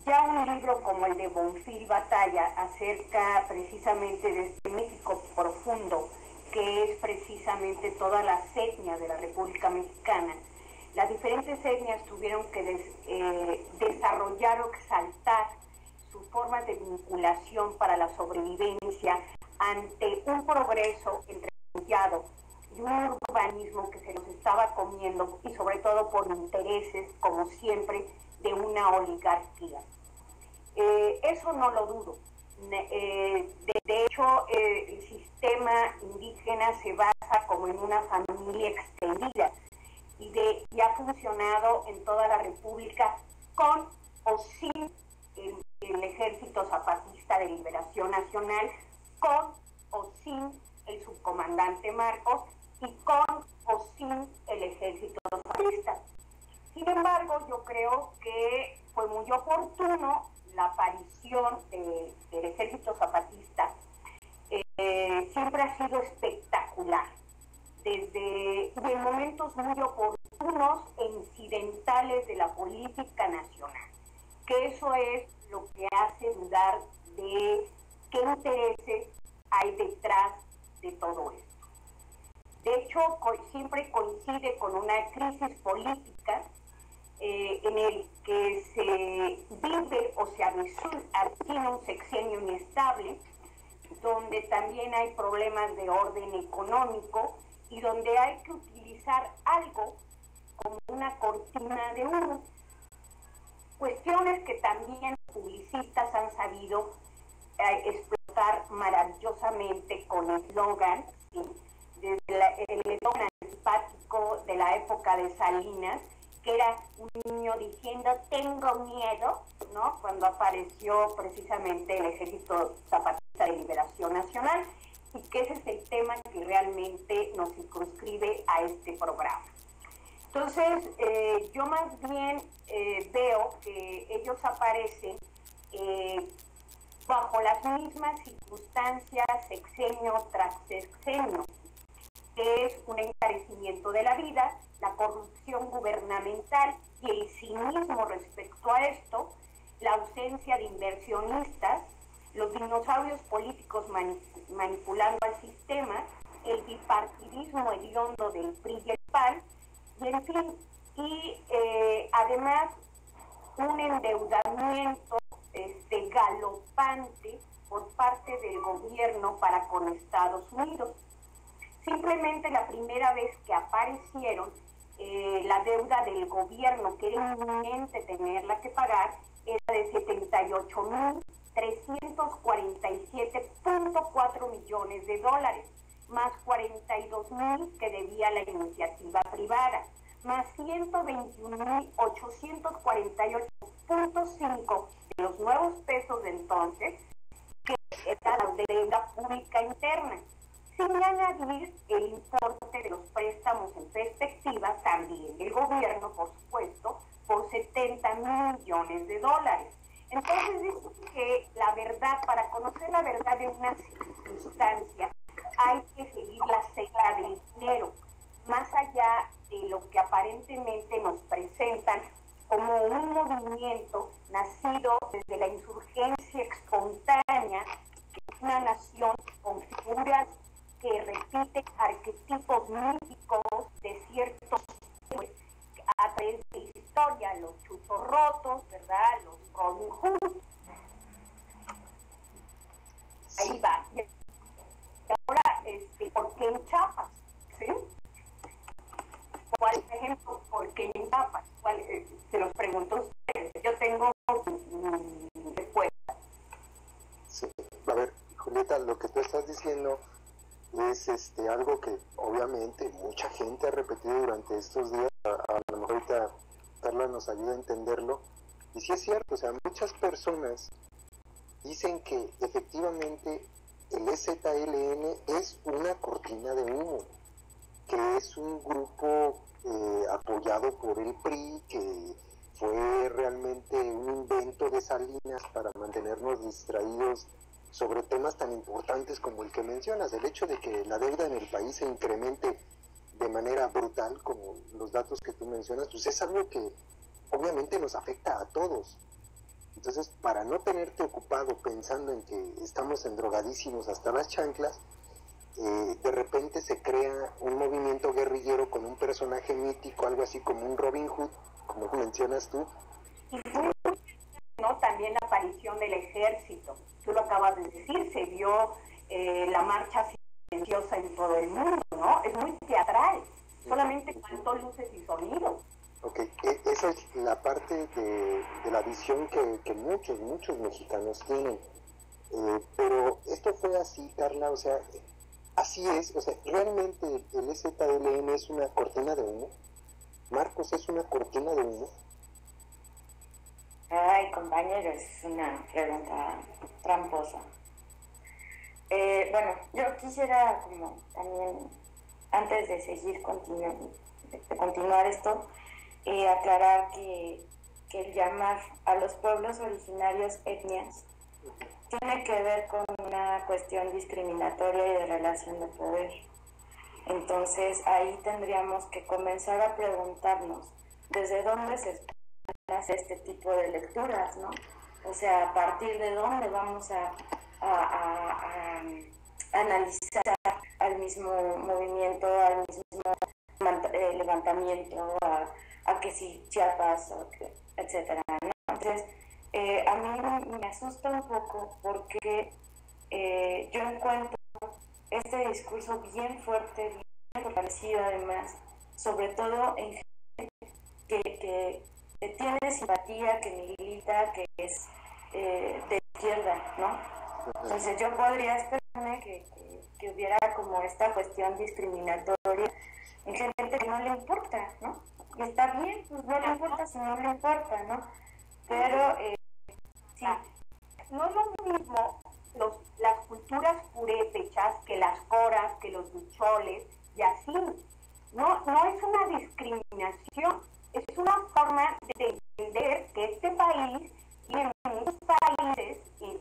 Ya un libro como el de Bonfil Batalla acerca precisamente de este México profundo, que es precisamente todas las etnias de la República Mexicana. Las diferentes etnias tuvieron que desarrollar o exaltar sus formas de vinculación para la sobrevivencia ante un progreso entrecomillado y un urbanismo que se los estaba comiendo, y sobre todo por intereses, como siempre, de una oligarquía. Eso no lo dudo. De hecho, el sistema indígena se basa como en una familia extendida y ha funcionado en toda la República con o sin el Ejército Zapatista de Liberación Nacional, con o sin el subcomandante Marcos y con o sin el ejército zapatista. Sin embargo, yo creo que fue muy oportuno la aparición del ejército zapatista. Siempre ha sido espectacular, y en momentos muy oportunos e incidentales de la política nacional, que eso es lo que hace dudar de qué intereses hay detrás de todo esto. De hecho, siempre coincide con una crisis política en el que se vive o se avecina un sexenio inestable, donde también hay problemas de orden económico y donde hay que utilizar algo como una cortina de humo. Cuestiones que también publicistas han sabido explotar maravillosamente con eslogan, ¿sí? Desde el eslogan antipático de la época de Salinas, que era un niño diciendo tengo miedo, ¿no? Cuando apareció precisamente el Ejército Zapatista de Liberación Nacional, y que ese es el tema que realmente nos circunscribe a este programa. Entonces, yo más bien veo que ellos aparecen bajo las mismas circunstancias, sexenio tras sexenio, que es un encarecimiento de la vida, la corrupción gubernamental y el cinismo respecto a esto, la ausencia de inversionistas, los dinosaurios políticos manipulando al sistema, el bipartidismo hediondo del PRI y el PAN, y en fin, además un endeudamiento galopante por parte del gobierno para con Estados Unidos. Simplemente la primera vez que aparecieron, la deuda del gobierno, que era inminente tenerla que pagar, era de 78.347.4 millones de dólares, más 42.000 que debía la iniciativa privada, más 121.848.5 de los nuevos pesos de entonces, que era la deuda pública interna, sin añadir el importe de los préstamos en perspectiva, también del gobierno, por supuesto, por 70.000 millones de dólares. Entonces, dice que la verdad, para conocer la verdad de una circunstancia, hay que seguir la senda del dinero, más allá de lo que aparentemente nos presentan como un movimiento nacido desde la insurgencia espontánea, que es una nación con figuras que repiten arquetipos míticos de ciertos a través de la historia, los chuzos rotos, ¿verdad? Los Robin Hood. Ahí va. Y ahora, ¿por qué en Chiapas? ¿Sí? ¿Cuál ejemplo? ¿Por qué en Chiapas? Se los pregunto a ustedes. Yo tengo respuesta. Sí. A ver, Julieta, lo que tú estás diciendo es algo que obviamente mucha gente ha repetido durante estos días. A lo mejor ahorita Carla nos ayuda a entenderlo. Y sí es cierto, o sea, muchas personas dicen que efectivamente el EZLN es una cortina de humo, que es un grupo apoyado por el PRI, que fue realmente un invento de Salinas para mantenernos distraídos sobre temas tan importantes como el que mencionas. El hecho de que la deuda en el país se incremente de manera brutal, como los datos que tú mencionas, pues es algo que obviamente nos afecta a todos. Entonces, para no tenerte ocupado pensando en que estamos endrogadísimos hasta las chanclas, de repente se crea un movimiento guerrillero con un personaje mítico, algo así como un Robin Hood, como mencionas tú. ¿No? También la aparición del ejército, tú lo acabas de decir, se vio la marcha silenciosa en todo el mundo, ¿no? Es muy teatral, solamente faltó luces y sonidos. Ok, esa es la parte de la visión que muchos mexicanos tienen. Pero esto fue así, Carla, o sea, así es, o sea, realmente el EZLN es una cortina de humo. Marcos, es una cortina de humo. Ay, compañero, es una pregunta tramposa. Bueno, yo quisiera como también, antes de seguir de continuar esto, aclarar que el llamar a los pueblos originarios etnias tiene que ver con una cuestión discriminatoria y de relación de poder. Entonces ahí tendríamos que comenzar a preguntarnos desde dónde se hacer este tipo de lecturas, ¿no? O sea, a partir de dónde vamos a analizar al mismo movimiento, al mismo levantamiento, a que si Chiapas, etcétera, ¿no? Entonces, a mí me asusta un poco porque yo encuentro este discurso bien fuerte, bien fortalecido además, sobre todo en gente que tiene simpatía, que milita, que es de izquierda, ¿no? Entonces yo podría esperarme que hubiera como esta cuestión discriminatoria en gente que no le importa, ¿no? Y está bien, pues no le importa si no le importa, ¿no? Pero sí. No es lo mismo las culturas purépechas que las coras, que los huicholes y así. No es una discriminación, es una forma de entender que este país tiene muchos países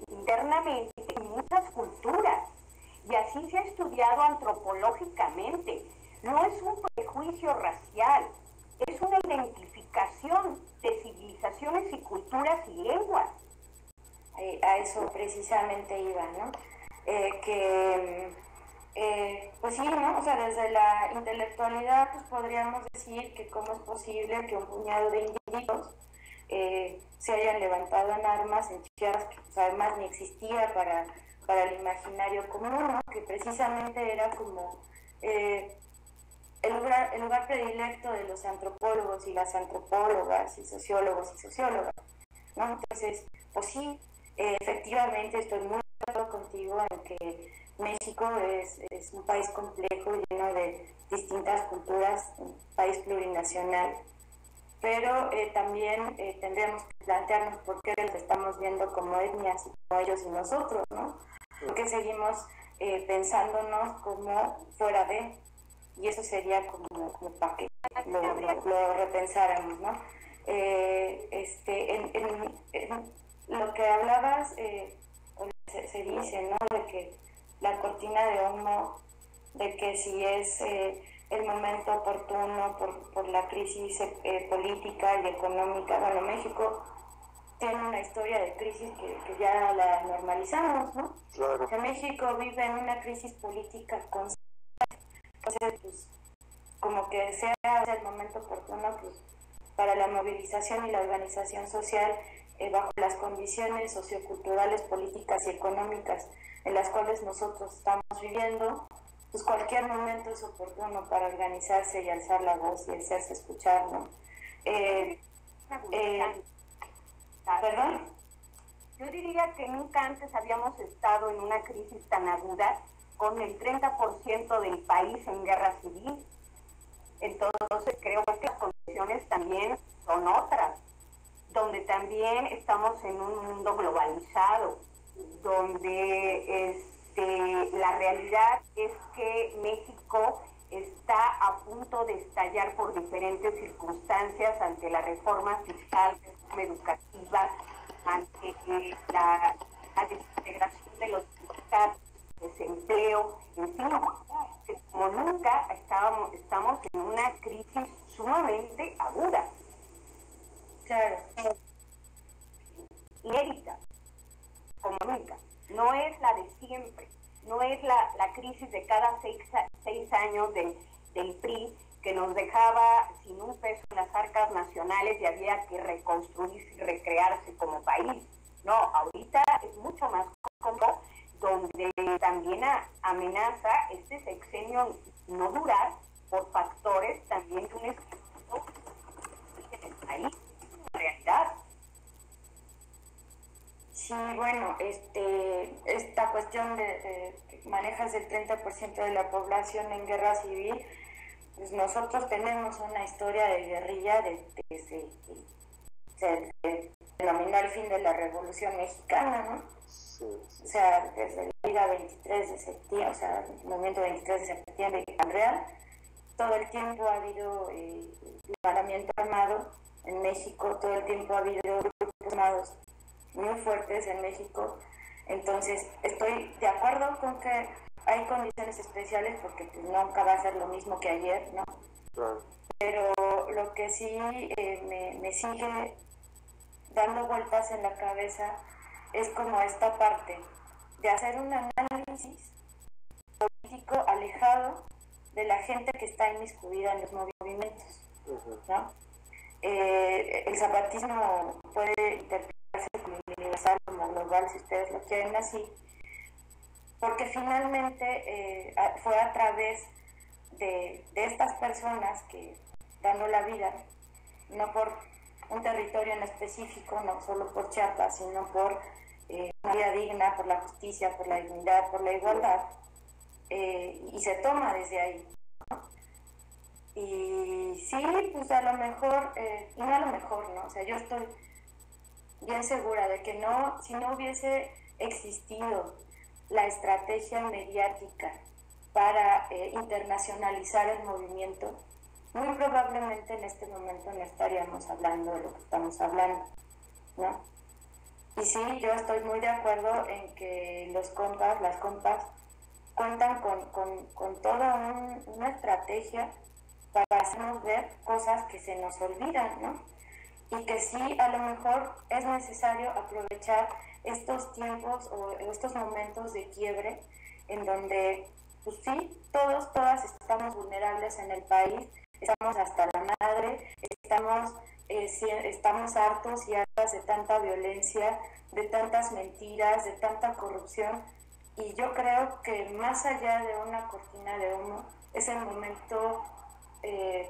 internamente y muchas culturas. Y así se ha estudiado antropológicamente. No es un prejuicio racial, es una identificación de civilizaciones y culturas y lenguas. A eso precisamente iba, ¿no? Pues sí, ¿no? O sea, desde la intelectualidad pues podríamos decir que cómo es posible que un puñado de individuos se hayan levantado en armas en tierras que pues, además ni existía para el imaginario común, ¿no? Que precisamente era como el lugar predilecto de los antropólogos y las antropólogas y sociólogos y sociólogas, ¿no? Entonces, pues sí, efectivamente estoy muy de acuerdo contigo en que México es un país complejo, lleno de distintas culturas, un país plurinacional, pero también tendremos que plantearnos por qué los estamos viendo como etnias, como ellos y nosotros, ¿no? Porque seguimos pensándonos como fuera de, y eso sería como para que lo repensáramos, ¿no? En lo que hablabas, se dice, ¿no? De que la cortina de humo, de que si es el momento oportuno por la crisis política y económica. Bueno, México tiene una historia de crisis que ya la normalizamos, ¿no? Claro. Que México vive en una crisis política constante. Entonces, pues, como que sea el momento oportuno, pues, para la movilización y la organización social bajo las condiciones socioculturales, políticas y económicas en las cuales nosotros estamos viviendo, pues cualquier momento es oportuno para organizarse y alzar la voz y hacerse escuchar, ¿no? ¿Perdón? Yo diría que nunca antes habíamos estado en una crisis tan aguda con el 30% del país en guerra civil. Entonces creo que las condiciones también son otras, donde también estamos en un mundo globalizado, donde la realidad es que México está a punto de estallar por diferentes circunstancias ante la reforma fiscal, reforma educativa, ante la desintegración de los sindicatos, desempleo, en fin, como nunca estamos en una crisis sumamente aguda. Claro. Inédita, como nunca. No es la de siempre, no es la crisis de cada seis años del PRI que nos dejaba sin un peso en las arcas nacionales y había que reconstruirse y recrearse como país. No, ahorita es mucho más complejo, donde también amenaza este sexenio no durar por factores también de un esfuerzo en el país, en realidad. Sí, bueno, esta cuestión de que manejas el 30% de la población en guerra civil, pues nosotros tenemos una historia de guerrilla se denominó el fin de la Revolución Mexicana, ¿no? O sea, desde la Liga 23 de septiembre, o sea, el movimiento 23 de septiembre y Pan Real, todo el tiempo ha habido levantamiento armado en México, todo el tiempo ha habido grupos armados muy fuertes en México. Entonces, estoy de acuerdo con que hay condiciones especiales porque pues, nunca va a ser lo mismo que ayer, ¿no? Claro. Pero lo que sí me sigue dando vueltas en la cabeza es como esta parte de hacer un análisis político alejado de la gente que está inmiscuida en los movimientos, ¿no? El zapatismo puede interpretarse como universal, como global, si ustedes lo quieren así, porque finalmente fue a través de estas personas que, dando la vida, no por un territorio en específico, no solo por Chiapas, sino por una vida digna, por la justicia, por la dignidad, por la igualdad, y se toma desde ahí, ¿no? Y sí, pues a lo mejor, y no a lo mejor, ¿no? O sea, yo estoy bien segura de que no, si no hubiese existido la estrategia mediática para internacionalizar el movimiento, muy probablemente en este momento no estaríamos hablando de lo que estamos hablando, ¿no? Y sí, yo estoy muy de acuerdo en que los compas, las compas, cuentan con toda una estrategia para hacernos ver cosas que se nos olvidan, ¿no? Y que sí, a lo mejor es necesario aprovechar estos tiempos o estos momentos de quiebre en donde, pues sí, todas estamos vulnerables en el país, estamos hasta la madre, estamos hartos y hartas de tanta violencia, de tantas mentiras, de tanta corrupción, y yo creo que más allá de una cortina de humo, es el momento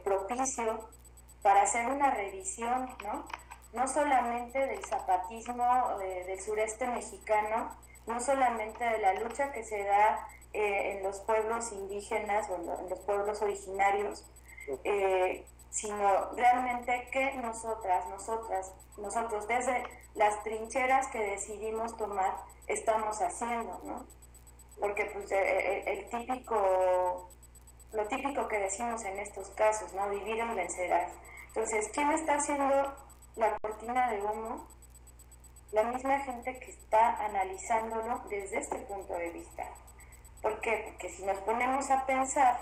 propicio para hacer una revisión, ¿no? No solamente del zapatismo del sureste mexicano, no solamente de la lucha que se da en los pueblos indígenas o en los pueblos originarios, sino realmente que nosotros desde las trincheras que decidimos tomar estamos haciendo, ¿no? Porque pues lo típico que decimos en estos casos, ¿no? Vivir en vencerás. Entonces, ¿quién está haciendo la cortina de humo? La misma gente que está analizándolo desde este punto de vista. ¿Por qué? Porque si nos ponemos a pensar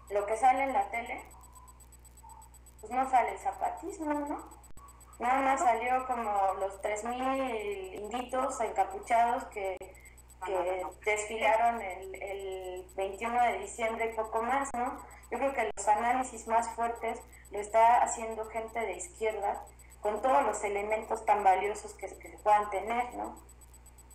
lo que sale en la tele, pues no sale el zapatismo, ¿no? Nada más salió como los 3,000 inditos encapuchados que desfilaron el 21 de diciembre y poco más, ¿no? Yo creo que los análisis más fuertes lo está haciendo gente de izquierda con todos los elementos tan valiosos que se puedan tener, ¿no?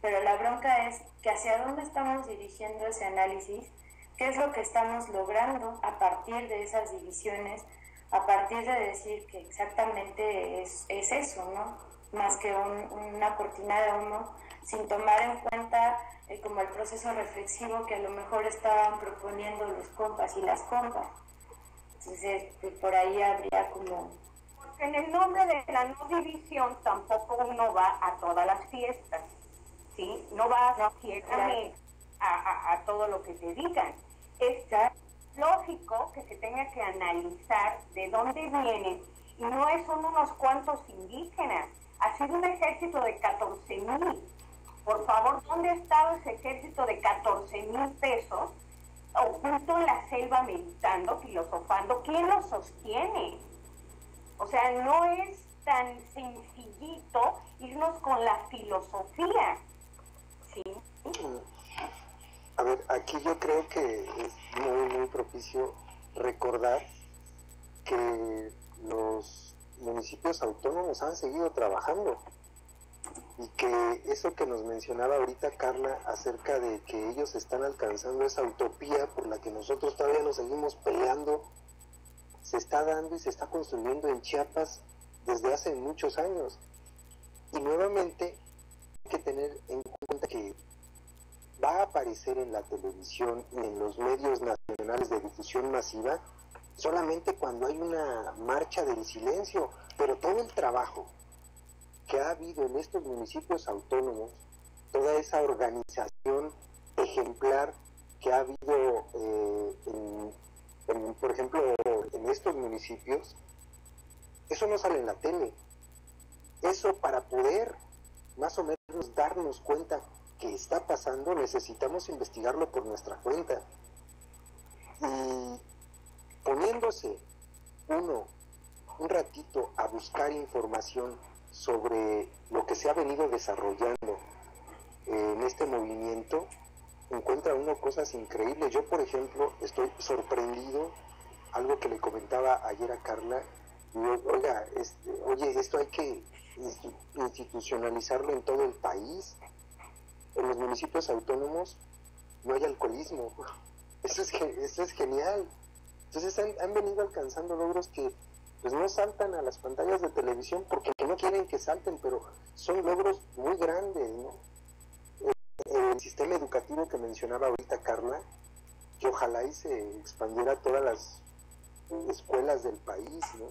Pero la bronca es que hacia dónde estamos dirigiendo ese análisis, qué es lo que estamos logrando a partir de esas divisiones, a partir de decir que exactamente es eso, ¿no? Más que una cortina de humo, sin tomar en cuenta como el proceso reflexivo que a lo mejor estaban proponiendo los compas y las compas. Entonces, pues por ahí habría como... Porque en el nombre de la no división tampoco uno va a todas las fiestas, ¿sí? No vas a todo lo que te digan. Es lógico que se tenga que analizar de dónde vienen, y no son unos cuantos indígenas, ha sido un ejército de 14,000. Por favor, ¿dónde ha estado ese ejército de 14,000 pesos oculto en la selva meditando, filosofando? ¿Quién lo sostiene? O sea, no es tan sencillito irnos con la filosofía, ¿sí? A ver, aquí yo creo que es muy propicio recordar que los municipios autónomos han seguido trabajando y que eso que nos mencionaba ahorita Carla acerca de que ellos están alcanzando esa utopía por la que nosotros todavía nos seguimos peleando, se está dando y se está construyendo en Chiapas desde hace muchos años. Y nuevamente hay que tener en cuenta que va a aparecer en la televisión y en los medios nacionales de difusión masiva solamente cuando hay una marcha del silencio, pero todo el trabajo que ha habido en estos municipios autónomos toda esa organización ejemplar que ha habido, por ejemplo, en estos municipios, eso no sale en la tele. Eso, para poder más o menos darnos cuenta que está pasando, necesitamos investigarlo por nuestra cuenta. Y poniéndose uno un ratito a buscar información sobre lo que se ha venido desarrollando en este movimiento, encuentra uno cosas increíbles. Yo, por ejemplo, estoy sorprendido, algo que le comentaba ayer a Carla, digo, oiga, esto hay que institucionalizarlo en todo el país. En los municipios autónomos no hay alcoholismo. Eso es genial. Entonces han venido alcanzando logros que pues no saltan a las pantallas de televisión porque no quieren que salten, pero son logros muy grandes, ¿no? El sistema educativo que mencionaba ahorita Carla, que ojalá y se expandiera a todas las escuelas del país, ¿no?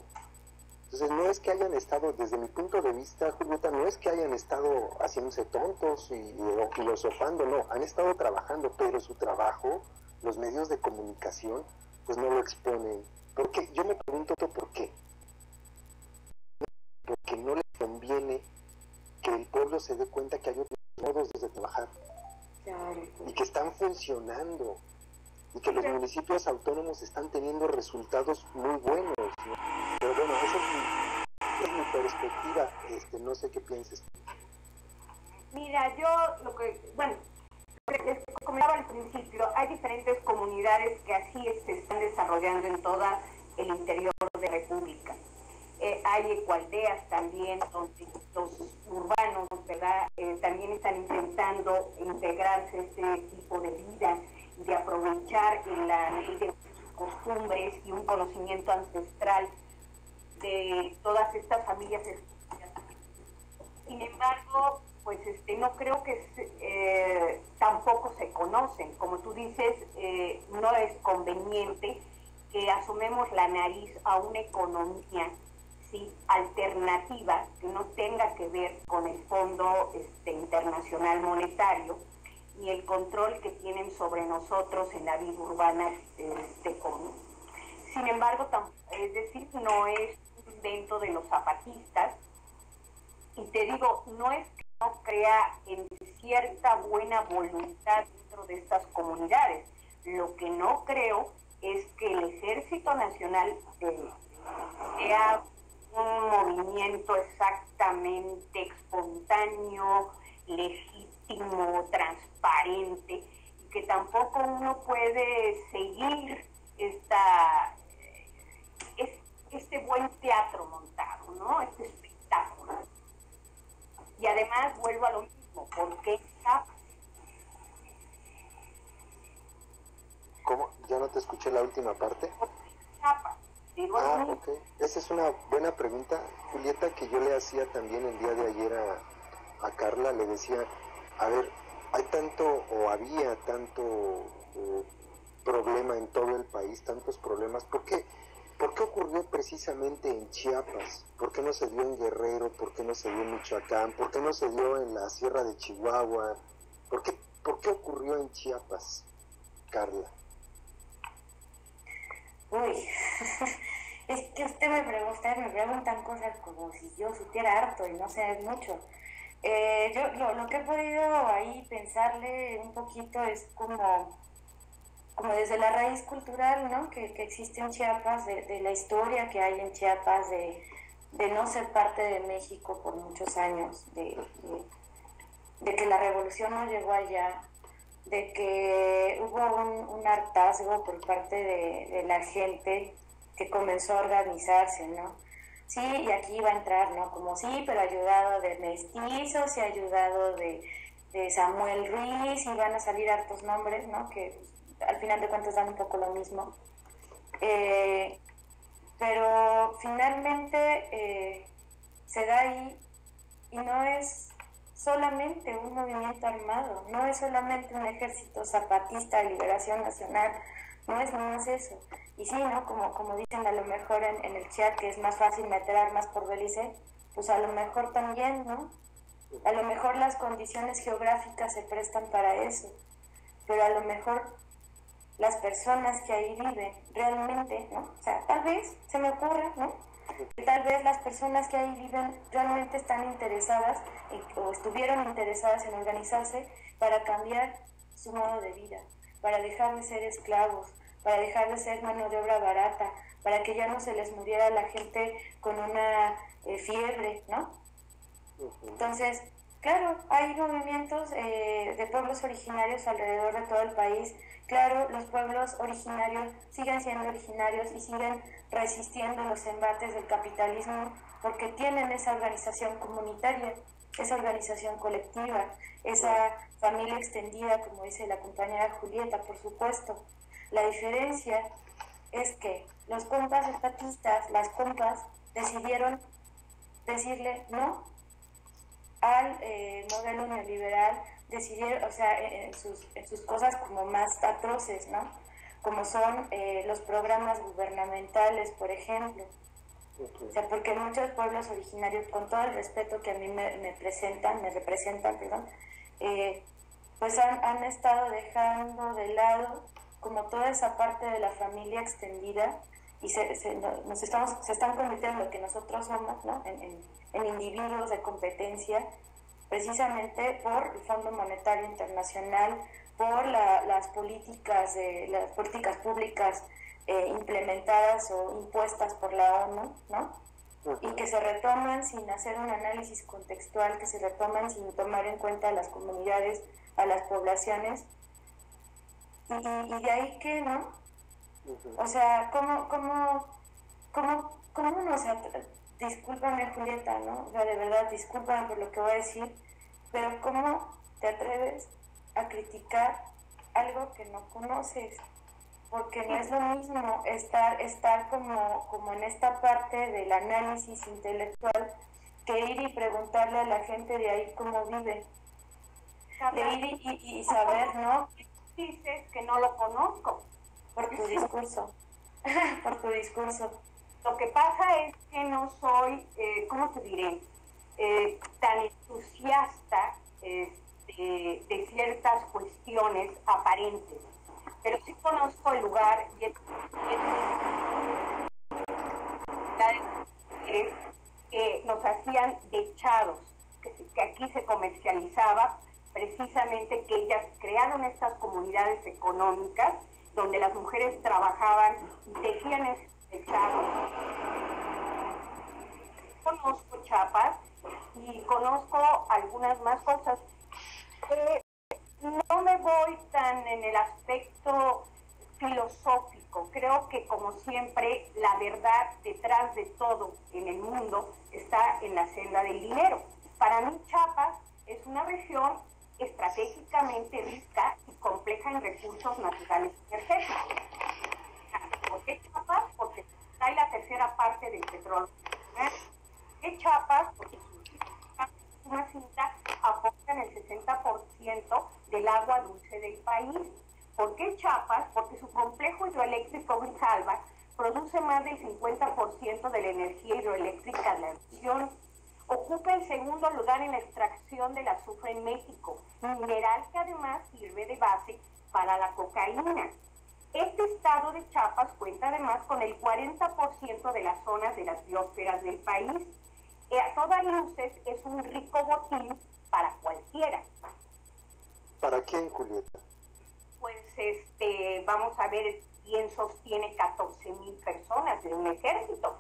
Entonces no es que hayan estado, desde mi punto de vista, Julieta, no es que hayan estado haciéndose tontos o filosofando, no, han estado trabajando, pero su trabajo, los medios de comunicación, pues no lo exponen. Porque yo me pregunto por qué. Porque no les conviene que el pueblo se dé cuenta que hay otros modos de trabajar. Claro. Y que están funcionando. Y que los municipios autónomos están teniendo resultados muy buenos, ¿no? Pero bueno, esa es mi perspectiva. No sé qué pienses. Mira, yo les comentaba al principio, hay diferentes comunidades que así se están desarrollando en todo el interior de la República. Hay ecoaldeas también, donde los urbanos, ¿verdad? También están intentando integrarse a este tipo de vida, de aprovechar de costumbres y un conocimiento ancestral de todas estas familias. Sin embargo, pues no creo que tampoco se conocen. Como tú dices, no es conveniente que asomemos la nariz a una economía, ¿sí?, alternativa, que no tenga que ver con el Fondo Internacional Monetario ni el control que tienen sobre nosotros en la vida urbana común. Sin embargo, es decir, no es un invento de los zapatistas, y te digo, no es que no crea en cierta buena voluntad dentro de estas comunidades. Lo que no creo es que el Ejército Nacional sea un movimiento exactamente espontáneo, legítimo, transparente, y que tampoco uno puede seguir este buen teatro montado, ¿no? Este espectáculo. Y además vuelvo a lo mismo, ¿por qué Chiapas? ¿Cómo? Ya no te escuché la última parte. Chiapas. Ok. Esa es una buena pregunta, Julieta, que yo le hacía también el día de ayer a Carla. Le decía, a ver, hay tanto, o había tanto problema en todo el país, tantos problemas. ¿Por qué ocurrió precisamente en Chiapas? ¿Por qué no se dio en Guerrero? ¿Por qué no se dio en Michoacán? ¿Por qué no se dio en la Sierra de Chihuahua? ¿Por qué ocurrió en Chiapas, Carla? Uy, es que ustedes me preguntan cosas como si yo supiera harto y no sé mucho. Yo lo que he podido ahí pensarle un poquito es como desde la raíz cultural, ¿no?, que existe en Chiapas, de la historia que hay en Chiapas, de no ser parte de México por muchos años, de que la revolución no llegó allá, de que hubo un hartazgo por parte de la gente que comenzó a organizarse, ¿no? Sí, y aquí va a entrar, ¿no? Como sí, pero ayudado de mestizos y ayudado de Samuel Ruiz, y van a salir hartos nombres, ¿no?, que al final de cuentas dan un poco lo mismo. Pero finalmente se da ahí, y no es solamente un movimiento armado, no es solamente un ejército zapatista de liberación nacional, no es eso. Y sí, ¿no?, como dicen a lo mejor en el chat, que es más fácil meter armas por Belice, pues a lo mejor también, ¿no? A lo mejor las condiciones geográficas se prestan para eso, pero a lo mejor las personas que ahí viven realmente, ¿no? O sea, tal vez se me ocurre, ¿no? Que tal vez las personas que ahí viven realmente están interesadas o estuvieron interesadas en organizarse para cambiar su modo de vida, para dejar de ser esclavos, para dejar de ser mano de obra barata, para que ya no se les muriera la gente con una fiebre, ¿no? Entonces, claro, hay movimientos de pueblos originarios alrededor de todo el país. Claro, los pueblos originarios siguen siendo originarios y siguen resistiendo los embates del capitalismo porque tienen esa organización comunitaria, esa organización colectiva, esa familia extendida, como dice la compañera Julieta, por supuesto. La diferencia es que los compas zapatistas, las compas, decidieron decirle no al modelo neoliberal, decidieron, o sea, en sus cosas como más atroces, ¿no? Como son los programas gubernamentales, por ejemplo. O sea, porque muchos pueblos originarios, con todo el respeto que a mí me representan, perdón, pues han estado dejando de lado como toda esa parte de la familia extendida y se están convirtiendo en lo que nosotros somos, ¿no? En individuos de competencia, precisamente por el Fondo Monetario Internacional, por las políticas públicas implementadas o impuestas por la ONU, ¿no? Y que se retoman sin hacer un análisis contextual, que se retoman sin tomar en cuenta a las comunidades, a las poblaciones, y de ahí que, ¿no? O sea, ¿cómo no? O sea, discúlpame, Julieta, ¿no? O sea, de verdad, discúlpame por lo que voy a decir, pero ¿cómo te atreves a criticar algo que no conoces? Porque no es lo mismo estar como en esta parte del análisis intelectual que ir y preguntarle a la gente de ahí cómo vive. De ir y saber, ¿no? Dices que no lo conozco. Por tu discurso. Por tu discurso. Lo que pasa es que no soy, ¿cómo te diré? Tan entusiasta de ciertas cuestiones aparentes. Pero sí conozco el lugar y que nos hacían dechados, que aquí se comercializaba, precisamente que ellas crearon estas comunidades económicas donde las mujeres trabajaban y tejían esos dechados. Conozco Chiapas y conozco algunas más cosas. No me voy tan en el aspecto filosófico. Creo que, como siempre, la verdad detrás de todo en el mundo está en la senda del dinero. Para mí, Chiapas es una región estratégicamente rica y compleja en recursos naturales y energéticos. ¿Por qué Chiapas? Porque trae la tercera parte del petróleo. ¿Por qué Chiapas? Porque una cinta aportan el 60% del agua dulce del país. ¿Por qué Chiapas? Porque su complejo hidroeléctrico Grijalva produce más del 50% de la energía hidroeléctrica de la región. Ocupa el segundo lugar en la extracción del azufre en México, mineral que además sirve de base para la cocaína. Este estado de Chiapas cuenta además con el 40% de las zonas de las biosferas del país. A todas luces es un rico botín para cualquiera. ¿Para quién, Julieta? Pues vamos a ver quién sostiene 14,000 personas de un ejército.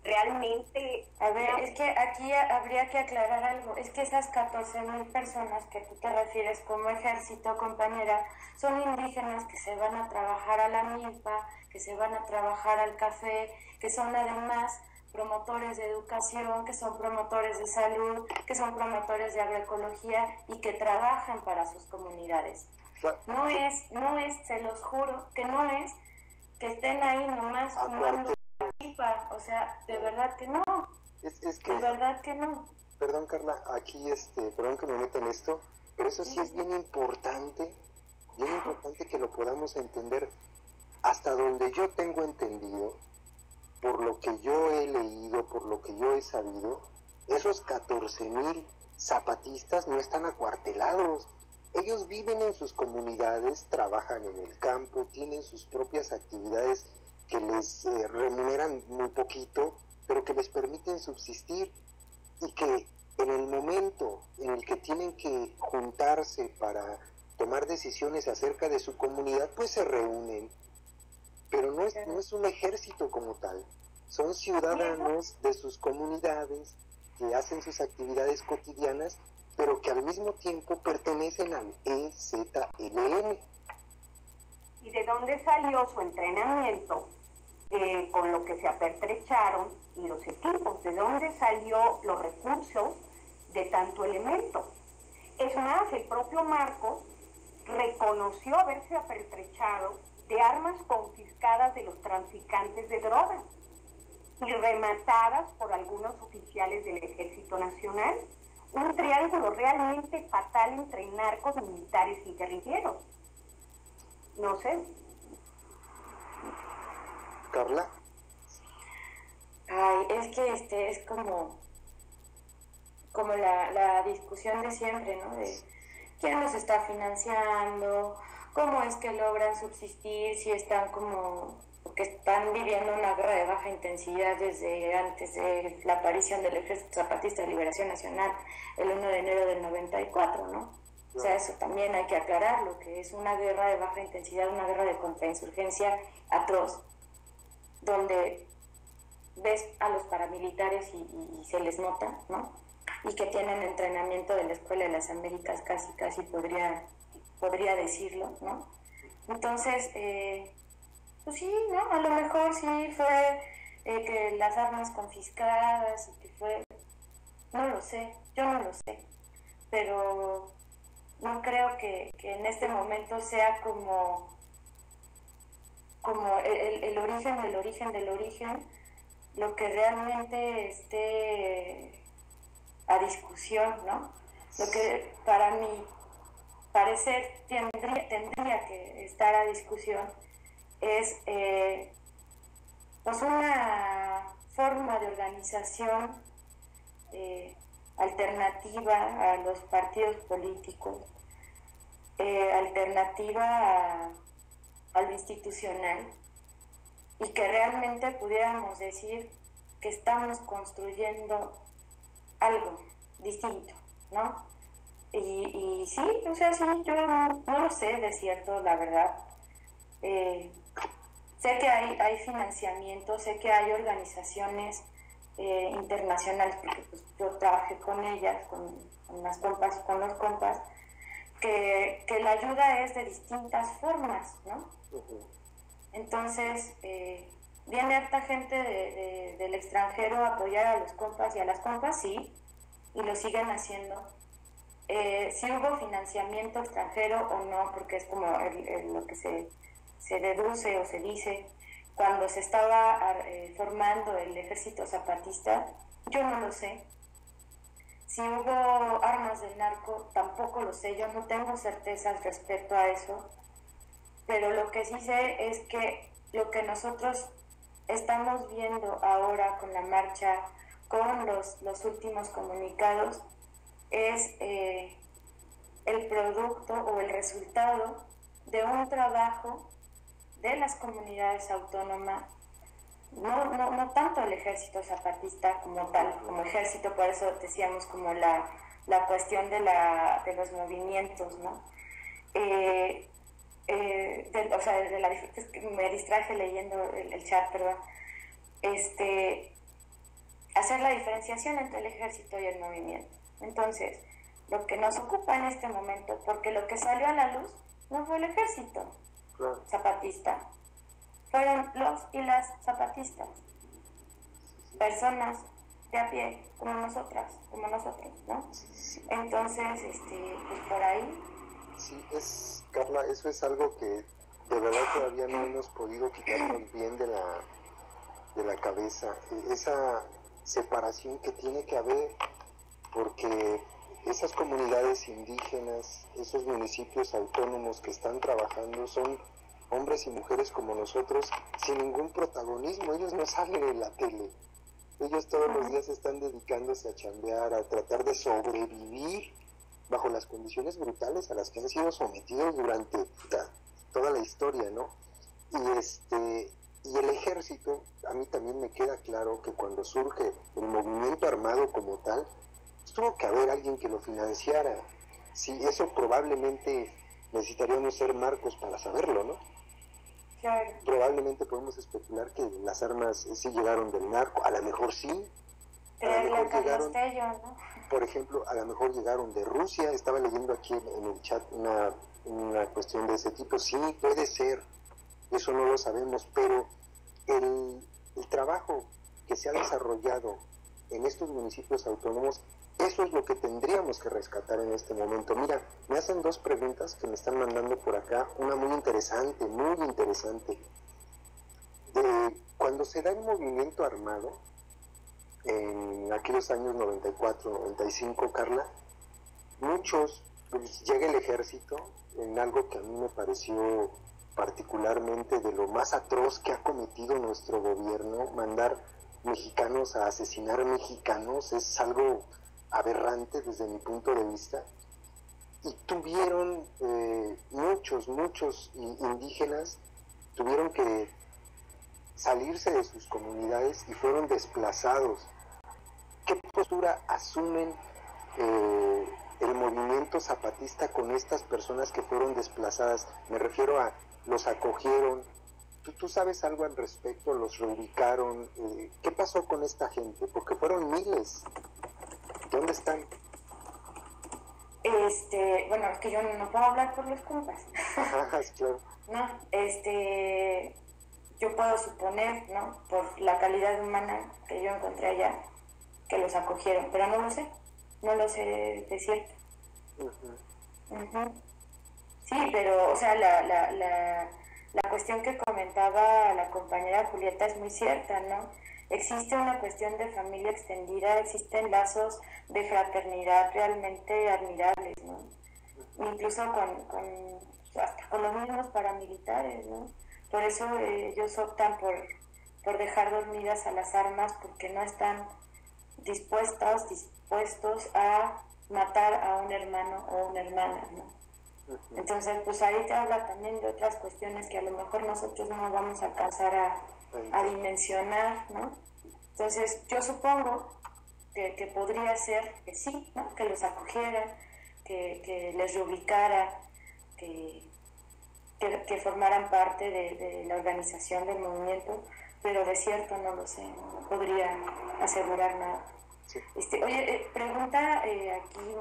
Realmente... A ver, es que aquí habría que aclarar algo. Es que esas 14,000 personas que tú te refieres como ejército, compañera, son indígenas que se van a trabajar a la milpa, que se van a trabajar al café, que son además promotores de educación, que son promotores de salud, que son promotores de agroecología y que trabajan para sus comunidades. No es, se los juro, que no es que estén ahí nomás fumando pipa, o sea, de verdad que no. Es que, de verdad que no. Perdón, Carla, aquí, perdón que me meta en esto, pero eso sí es bien importante que lo podamos entender. Hasta donde yo tengo entendido, por lo que yo he leído, por lo que yo he sabido, esos 14,000 zapatistas no están acuartelados. Ellos viven en sus comunidades, trabajan en el campo, tienen sus propias actividades que les remuneran muy poquito, pero que les permiten subsistir, y que en el momento en el que tienen que juntarse para tomar decisiones acerca de su comunidad, pues se reúnen. Pero no es un ejército como tal, son ciudadanos de sus comunidades que hacen sus actividades cotidianas, pero que al mismo tiempo pertenecen al EZLN. ¿Y de dónde salió su entrenamiento con lo que se apertrecharon y los equipos? ¿De dónde salió los recursos de tanto elemento? Es más, el propio Marcos reconoció haberse apertrechado de armas confiscadas de los traficantes de drogas y rematadas por algunos oficiales del Ejército Nacional. Un triángulo realmente fatal entre narcos, militares y guerrilleros. No sé. Carla. Ay, es que es como la discusión de siempre, ¿no? De quién los está financiando, cómo es que logran subsistir, si están porque están viviendo una guerra de baja intensidad desde antes de la aparición del Ejército Zapatista de Liberación Nacional, el 1 de enero del 94, ¿no? O sea, eso también hay que aclararlo, que es una guerra de baja intensidad, una guerra de contrainsurgencia atroz, donde ves a los paramilitares y se les nota, ¿no? Y que tienen entrenamiento de la Escuela de las Américas, casi podría decirlo, ¿no? Entonces, pues sí, ¿no? A lo mejor sí fue que las armas confiscadas, y que fue, no lo sé, yo no lo sé, pero no creo que en este momento sea como el origen del origen, lo que realmente esté a discusión, ¿no? Lo que para mi parecer tendría que estar a discusión es pues una forma de organización alternativa a los partidos políticos, alternativa a lo institucional, y que realmente pudiéramos decir que estamos construyendo algo distinto, ¿no? Y sí, o sea, sí, yo no lo sé de cierto, la verdad. Sé que hay financiamiento, sé que hay organizaciones internacionales, porque pues, yo trabajé con ellas, con las compas, con los compas, que la ayuda es de distintas formas, ¿no? Entonces, viene harta gente del extranjero a apoyar a los compas y a las compas, sí, y lo siguen haciendo. Si hubo financiamiento extranjero o no, porque es como lo que se deduce o se dice cuando se estaba formando el Ejército Zapatista, yo no lo sé. Si hubo armas del narco, tampoco lo sé, yo no tengo certezas respecto a eso, pero lo que sí sé es que lo que nosotros estamos viendo ahora con la marcha, con los últimos comunicados, es el producto o el resultado de un trabajo de las comunidades autónomas, no tanto el Ejército Zapatista como tal, como ejército, por eso decíamos como la cuestión de los movimientos, ¿no? Es que me distraje leyendo el chat, perdón. Hacer la diferenciación entre el ejército y el movimiento. Entonces, lo que nos ocupa en este momento, porque lo que salió a la luz no fue el ejército zapatista, fueron los y las zapatistas, personas de a pie, como nosotros, ¿no? Entonces, pues por ahí. Sí, Carla, eso es algo que de verdad todavía no hemos podido quitarnos bien de la cabeza, esa separación que tiene que haber, porque esas comunidades indígenas, esos municipios autónomos que están trabajando son hombres y mujeres como nosotros, sin ningún protagonismo. Ellos no salen en la tele, Ellos todos los días están dedicándose a chambear, a tratar de sobrevivir bajo las condiciones brutales a las que han sido sometidos durante toda la historia, ¿no? Y el ejército, a mí también me queda claro que cuando surge el movimiento armado como tal, pues tuvo que haber alguien que lo financiara. Sí, eso probablemente necesitaríamos ser Marcos para saberlo, ¿no? Claro. Probablemente podemos especular que las armas sí llegaron del narco, a lo mejor sí, a lo mejor llegaron, ¿no? por ejemplo, a lo mejor llegaron de Rusia. Estaba leyendo aquí en el chat una cuestión de ese tipo. Sí, puede ser, eso no lo sabemos, pero el trabajo que se ha desarrollado en estos municipios autónomos, eso es lo que tendríamos que rescatar en este momento. Mira, me hacen dos preguntas que me están mandando por acá, una muy interesante, muy interesante. Cuando se da el movimiento armado, en aquellos años 94, 95, Carla, pues, llega el ejército en algo que a mí me pareció particularmente de lo más atroz que ha cometido nuestro gobierno. Mandar mexicanos a asesinar mexicanos es algo aberrante desde mi punto de vista, y tuvieron muchos indígenas tuvieron que salirse de sus comunidades y fueron desplazados. ¿Qué postura asumen el movimiento zapatista con estas personas que fueron desplazadas? Me refiero a, los acogieron. ¿Tú sabes algo al respecto? ¿Los reubicaron? ¿Qué pasó con esta gente? Porque fueron miles. ¿Dónde están? Bueno, es que yo no puedo hablar por los compas. Claro. No, yo puedo suponer, ¿no? Por la calidad humana que yo encontré allá, que los acogieron, pero no lo sé de cierto. Sí, pero, o sea, la cuestión que comentaba la compañera Julieta es muy cierta, ¿no? Existe una cuestión de familia extendida, existen lazos de fraternidad realmente admirables, ¿no? Incluso hasta con los mismos paramilitares, ¿no? Por eso ellos optan por dejar dormidas a las armas, porque no están dispuestos a matar a un hermano o una hermana, ¿no? Entonces, pues ahí te habla también de otras cuestiones que a lo mejor nosotros no vamos a alcanzar a dimensionar, ¿no? Entonces, yo supongo que podría ser que sí, ¿no? Que los acogiera, que les reubicara, que formaran parte de la organización del movimiento, pero de cierto no lo sé, no podría asegurar nada. Sí. Oye, pregunta aquí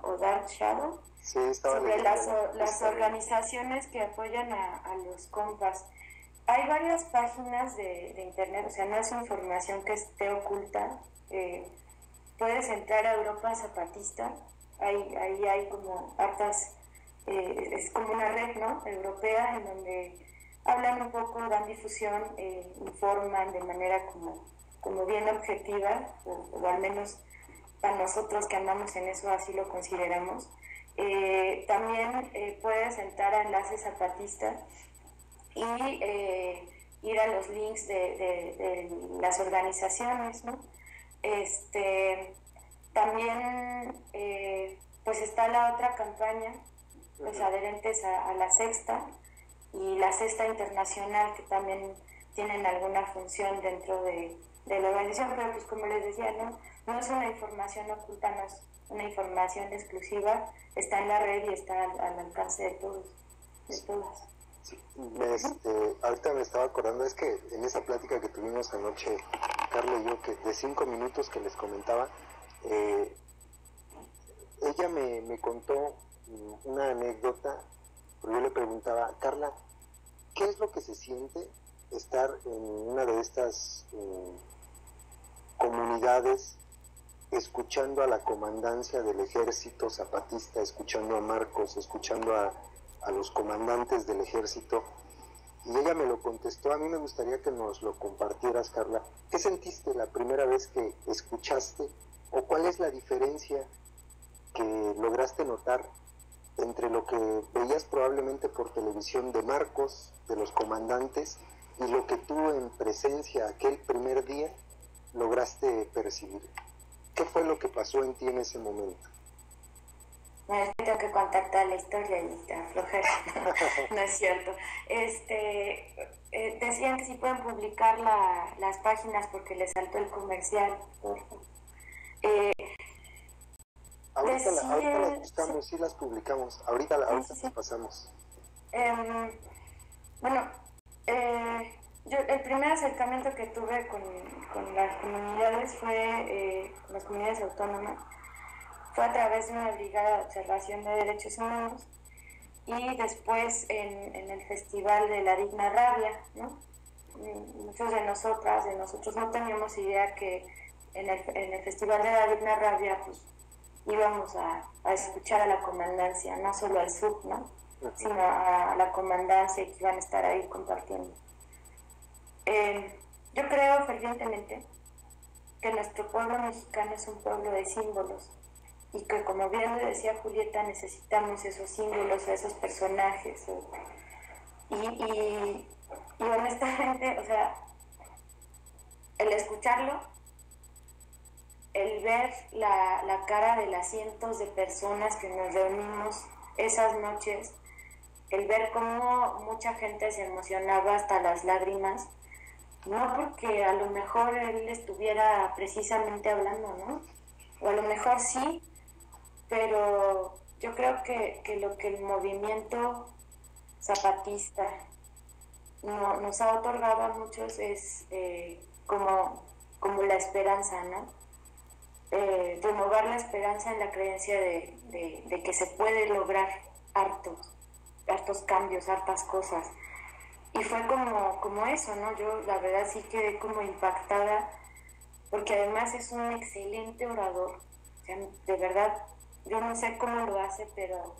Odar Shadow. Sí, sobre las organizaciones que apoyan a los compas. Hay varias páginas de internet, o sea, no es información que esté oculta. Puedes entrar a Europa Zapatista, ahí hay como hartas, es como una red, ¿no?, europea, en donde hablan un poco, dan difusión, informan de manera como bien objetiva, o al menos para nosotros que andamos en eso así lo consideramos. También puedes entrar a Enlace Zapatista y ir a los links de las organizaciones, ¿no? También pues está la otra campaña, pues adherentes a la Sexta y la Sexta Internacional, que también tienen alguna función dentro de la organización, pero pues como les decía, no es una información oculta, no es una información exclusiva, está en la red y está al alcance de todos, de todas. Sí, ahorita me estaba acordando, es que en esa plática que tuvimos anoche, Carla y yo, que de 5 minutos que les comentaba, ella me contó una anécdota, pero yo le preguntaba, Carla, ¿qué es lo que se siente estar en una de estas comunidades, escuchando a la comandancia del ejército zapatista, escuchando a Marcos, escuchando a los comandantes del ejército? Y ella me lo contestó. A mí me gustaría que nos lo compartieras, Carla. ¿Qué sentiste la primera vez que escuchaste, o cuál es la diferencia que lograste notar entre lo que veías probablemente por televisión de Marcos, de los comandantes, y lo que tú en presencia aquel primer día lograste percibir? ¿Qué fue lo que pasó en ti en ese momento? Bueno, tengo que contar toda la historia y te aflojar. No es cierto. Decían que si pueden publicar las páginas porque les saltó el comercial, por favor. Ahorita las buscamos, sí las publicamos. Ahorita sí. las pasamos. Bueno, yo el primer acercamiento que tuve con las comunidades fue, con las comunidades autónomas, fue a través de una brigada de observación de derechos humanos y después en el Festival de la Digna Rabia, ¿no? Muchos de nosotros no teníamos idea que en el Festival de la Digna Rabia pues íbamos a escuchar a la comandancia, no solo al SUB, ¿no? Sino a la comandancia que iban a estar ahí compartiendo. Yo creo fervientemente que nuestro pueblo mexicano es un pueblo de símbolos y que, como bien le decía Julieta, necesitamos esos símbolos, esos personajes. Y honestamente, o sea, el escucharlo, el ver la cara de las cientos de personas que nos reunimos esas noches, el ver cómo mucha gente se emocionaba hasta las lágrimas, no porque a lo mejor él estuviera precisamente hablando, ¿no? O a lo mejor sí, pero yo creo que lo que el movimiento zapatista nos ha otorgado a muchos es como la esperanza, ¿no? Renovar la esperanza en la creencia de que se puede lograr hartos cambios, hartas cosas. Y fue como eso, ¿no? Yo la verdad sí quedé como impactada, porque además es un excelente orador. O sea, de verdad, yo no sé cómo lo hace, pero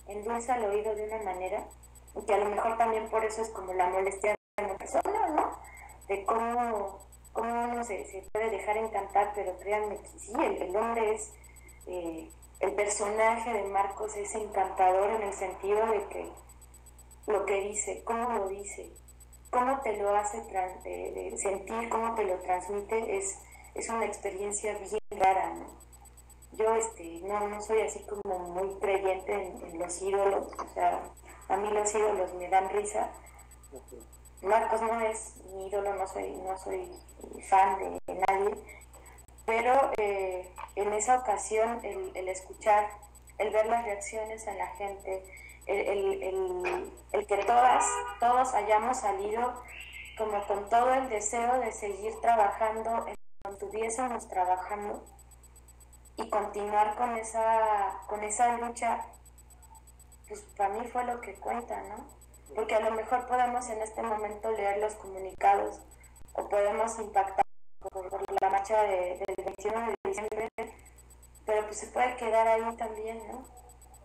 endulza el oído de una manera, y que a lo mejor también por eso es como la molestia de la persona, ¿no? De cómo uno se puede dejar encantar, pero créanme que sí, el hombre es... el personaje de Marcos es encantador en el sentido de que lo que dice, cómo lo dice, cómo te lo hace sentir, cómo te lo transmite, es una experiencia bien rara, ¿no? Yo no soy así como muy creyente en los ídolos, o sea, a mí los ídolos me dan risa. Marcos no es mi ídolo, no soy fan de nadie, pero en esa ocasión el escuchar, el ver las reacciones en la gente, el que todos hayamos salido como con todo el deseo de seguir trabajando, estuviésemos trabajando y continuar con esa lucha, pues para mí fue lo que cuenta, ¿no? Porque a lo mejor podemos en este momento leer los comunicados o podemos impactar por la marcha del 21 de diciembre, pero pues se puede quedar ahí también, ¿no?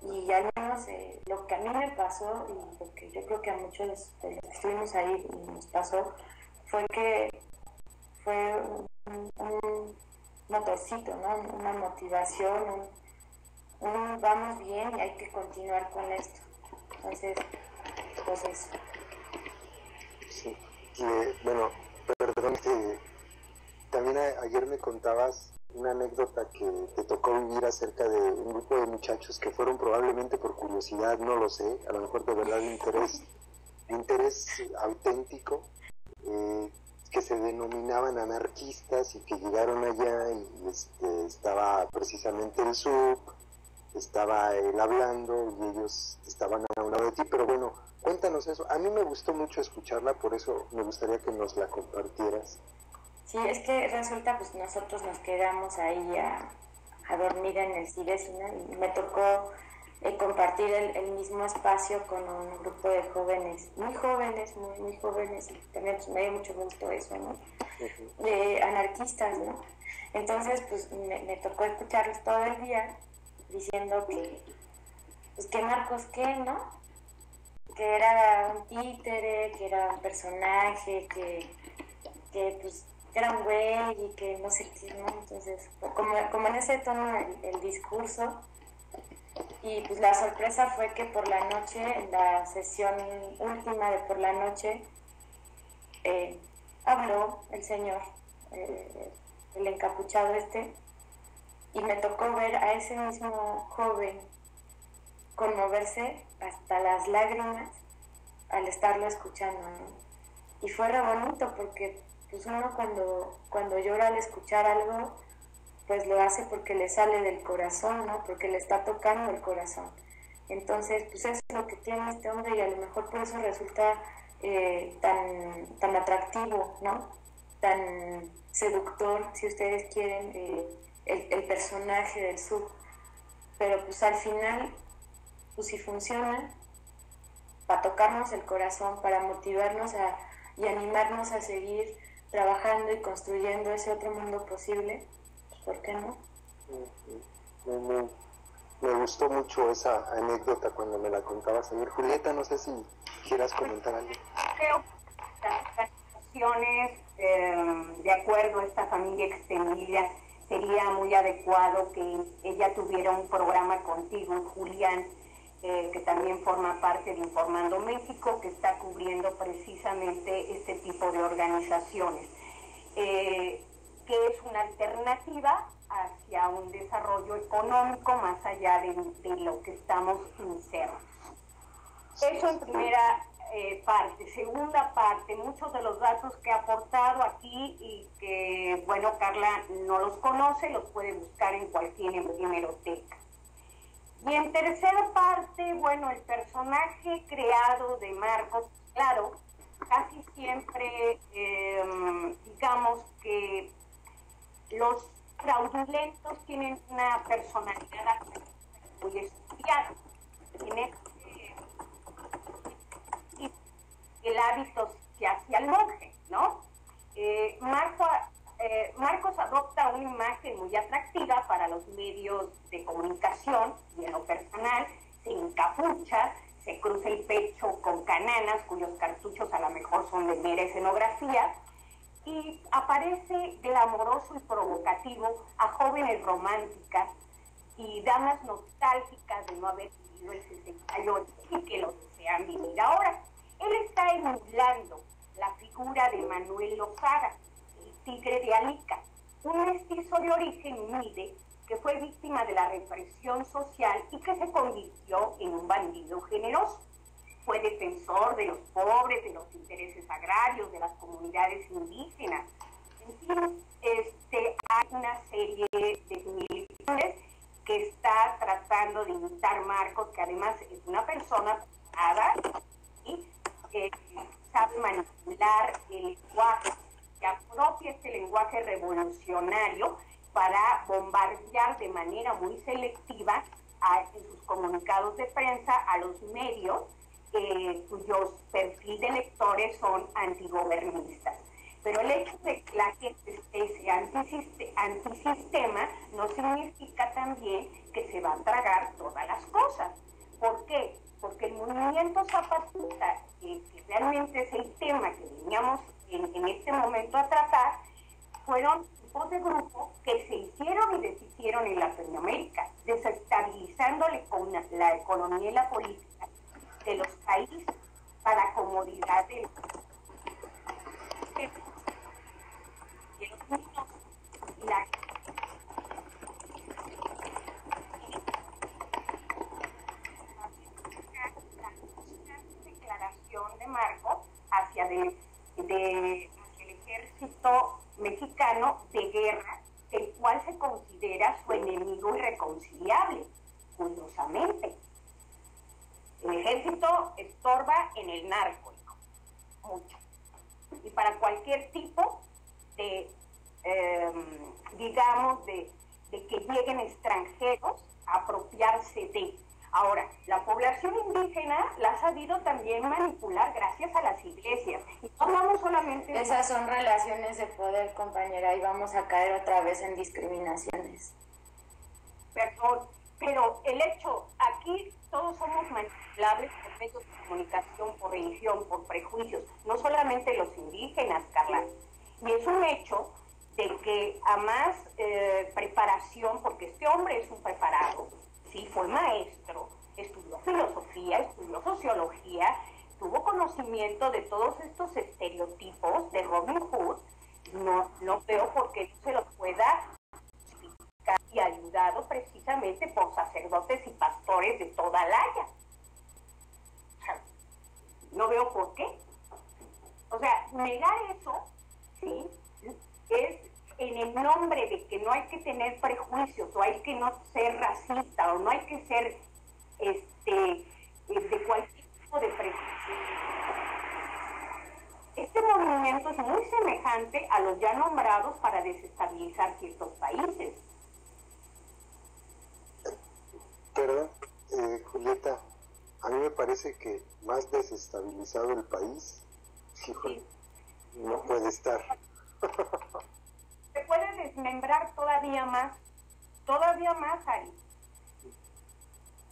Y al menos lo que a mí me pasó, y lo que yo creo que a muchos de los que estuvimos ahí nos pasó, fue que fue un motorcito, ¿no? Una motivación, un vamos bien y hay que continuar con esto. Entonces, pues eso. Sí, bueno, perdón, también ayer me contabas una anécdota que te tocó vivir acerca de un grupo de muchachos que fueron probablemente por curiosidad, no lo sé, a lo mejor de verdad de interés auténtico, que se denominaban anarquistas y que llegaron allá y estaba precisamente el SUB, estaba él hablando y ellos estaban a un lado de ti, pero bueno, cuéntanos eso. A mí me gustó mucho escucharla, por eso me gustaría que nos la compartieras. Sí, es que resulta, pues nosotros nos quedamos ahí a dormir en el CIDES, ¿no? Y me tocó compartir el mismo espacio con un grupo de jóvenes, muy jóvenes, y también pues, me dio mucho gusto eso, ¿no? De anarquistas, ¿no? Entonces, pues me tocó escucharlos todo el día diciendo que Marcos, ¿qué, no? Que era un títere, que era un personaje, que pues era un güey y que no sé qué, ¿no? Entonces, como en ese tono el discurso, y pues la sorpresa fue que por la noche, en la sesión última de por la noche, habló el señor el encapuchado y me tocó ver a ese mismo joven conmoverse hasta las lágrimas al estarlo escuchando, ¿no? Y fue re bonito porque pues uno cuando llora al escuchar algo, pues lo hace porque le sale del corazón, ¿no? Porque le está tocando el corazón. Entonces, pues eso es lo que tiene este hombre y a lo mejor por eso resulta tan atractivo, ¿no? Tan seductor, si ustedes quieren, el personaje del Sub. Pero pues al final, pues si funciona, para tocarnos el corazón, para motivarnos y animarnos a seguir trabajando y construyendo ese otro mundo posible, ¿por qué no? Me gustó mucho esa anécdota cuando me la contabas ayer. Julieta, no sé si quieras comentar algo. Creo que las organizaciones, de acuerdo a esta familia extendida, sería muy adecuado que ella tuviera un programa contigo, Julián, que también forma parte de Informando México, que está cubriendo precisamente este tipo de organizaciones, que es una alternativa hacia un desarrollo económico más allá de lo que estamos insertos. Eso en primera parte. Segunda parte, muchos de los datos que he aportado aquí y que, bueno, Carla no los conoce, los puede buscar en cualquier hemeroteca. Y en tercera parte, bueno, el personaje creado de Marcos, claro, casi siempre, digamos que los fraudulentos tienen una personalidad muy estudiada. Tienen el hábito que hacía el monje, ¿no? Marcos adopta una imagen muy atractiva para los medios de comunicación y en lo personal se encapucha, se cruza el pecho con cananas cuyos cartuchos a lo mejor son de mera escenografía y aparece glamoroso y provocativo a jóvenes románticas y damas nostálgicas de no haber vivido el 68 y que lo desean vivir ahora. Él está emulando la figura de Manuel Lozada, el tigre de Alica, un mestizo de origen humilde que fue víctima de la represión social y que se convirtió en un bandido generoso. Fue defensor de los pobres, de los intereses agrarios, de las comunidades indígenas. En fin, hay una serie de similitudes que está tratando de imitar Marcos, que además es una persona preparada y sabe manipular el lenguaje, que apropia este lenguaje revolucionario para bombardear de manera muy selectiva en sus comunicados de prensa a los medios cuyos perfiles de lectores son antigobernistas. Pero el hecho de que la gente esté antisistema no significa también que se va a tragar todas las cosas. ¿Por qué? Porque el movimiento zapatista, que realmente es el tema que veníamos en este momento a tratar, fueron tipos de grupos que se hicieron y deshicieron en Latinoamérica, desestabilizando la economía y la política de los países para comodidad de los niños. La declaración de Marcos hacia el ejército mexicano de guerra, el cual se considera su enemigo irreconciliable, curiosamente. El ejército estorba en el narco, mucho. Y para cualquier tipo de, digamos, de que lleguen extranjeros a apropiarse de. Ahora, la población indígena la ha sabido también manipular gracias a las iglesias. Y no hablamos solamente... Esas son relaciones de poder, compañera, y vamos a caer otra vez en discriminaciones. Perdón, pero el hecho, aquí todos somos manipulables por medios de comunicación, por religión, por prejuicios, no solamente los indígenas, Carla. Y es un hecho de que a más preparación, porque este hombre es un preparado, sí, fue maestro, estudió filosofía, estudió sociología, tuvo conocimiento de todos estos estereotipos de Robin Hood, no veo por qué no se lo pueda explicar, y ayudado precisamente por sacerdotes y pastores de toda la Haya. O sea, no veo por qué. O sea, negar eso, sí, es en el nombre de que no hay que tener prejuicios, o hay que no ser racista, o no hay que ser de cualquier tipo de prejuicio. Este movimiento es muy semejante a los ya nombrados para desestabilizar ciertos países. Perdón, Julieta, a mí me parece que más desestabilizado el país, híjole, sí, no puede estar. Se puede desmembrar todavía más, Ari.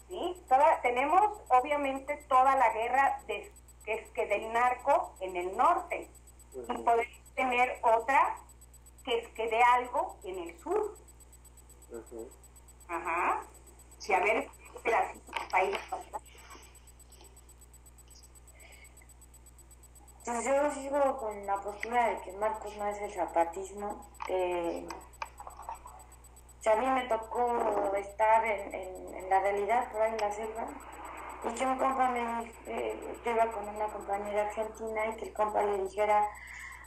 ¿Sí? Tenemos obviamente toda la guerra del narco en el norte, y podemos tener otra que es que de algo en el sur. Ajá. Si a ver, país. Pues yo sigo con la postura de que Marcos no es el zapatismo. A mí me tocó estar en la realidad, por ahí en la selva, y que un compa yo iba con una compañera argentina, y que el compa le dijera: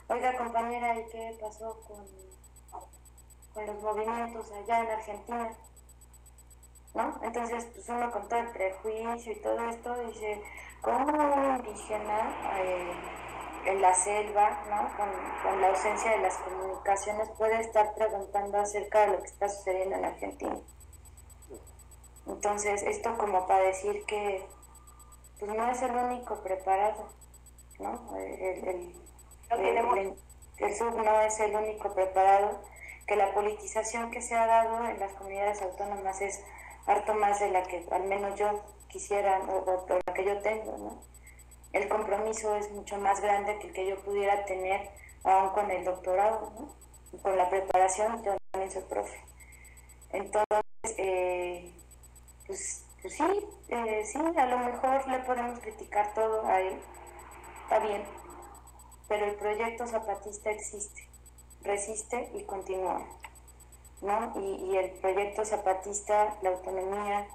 oiga, compañera, ¿y qué pasó con los movimientos allá en Argentina? ¿No? Entonces, pues uno con todo el prejuicio y todo esto dice: ¿cómo un indígena en la selva, ¿no? con la ausencia de las comunicaciones, puede estar preguntando acerca de lo que está sucediendo en Argentina? Entonces, esto como para decir que pues no es el único preparado, ¿no? El sur no es el único preparado, que la politización que se ha dado en las comunidades autónomas es harto más de la que al menos yo quisiera, o la que yo tengo, ¿no? El compromiso es mucho más grande que el que yo pudiera tener aún con el doctorado, ¿no? Y con la preparación. Yo también soy profe. Entonces, pues sí, a lo mejor le podemos criticar todo a él, está bien, pero el proyecto zapatista existe, resiste y continúa, ¿no? Y el proyecto zapatista, la autonomía,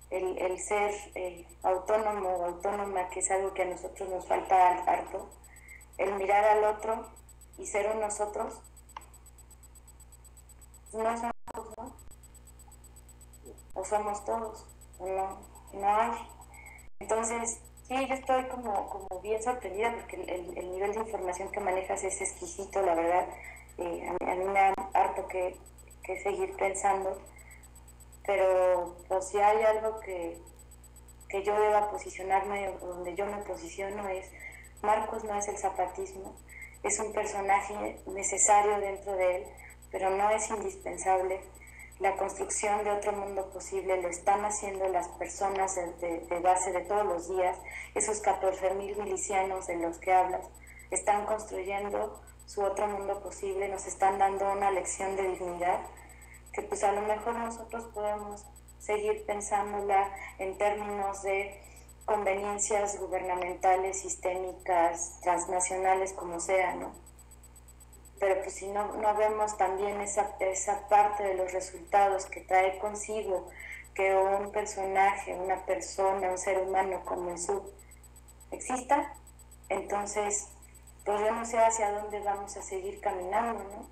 el ser autónomo o autónoma, que es algo que a nosotros nos falta harto, el mirar al otro y ser un nosotros, no es nosotros, ¿no? O somos todos, o no hay. Entonces, sí, yo estoy como bien sorprendida, porque el nivel de información que manejas es exquisito, la verdad. A mí me da harto que seguir pensando, pero pues si hay algo que yo deba posicionarme, o donde yo me posiciono, es: Marcos no es el zapatismo, es un personaje necesario dentro de él, pero no es indispensable. La construcción de otro mundo posible lo están haciendo las personas de base de todos los días. Esos 14,000 milicianos de los que hablas están construyendo su otro mundo posible, nos están dando una lección de dignidad, que pues a lo mejor nosotros podemos seguir pensándola en términos de conveniencias gubernamentales, sistémicas, transnacionales, como sea, ¿no? Pero pues si no vemos también esa parte de los resultados que trae consigo que un personaje, una persona, un ser humano como el sur exista, entonces pues yo no sé hacia dónde vamos a seguir caminando, ¿no?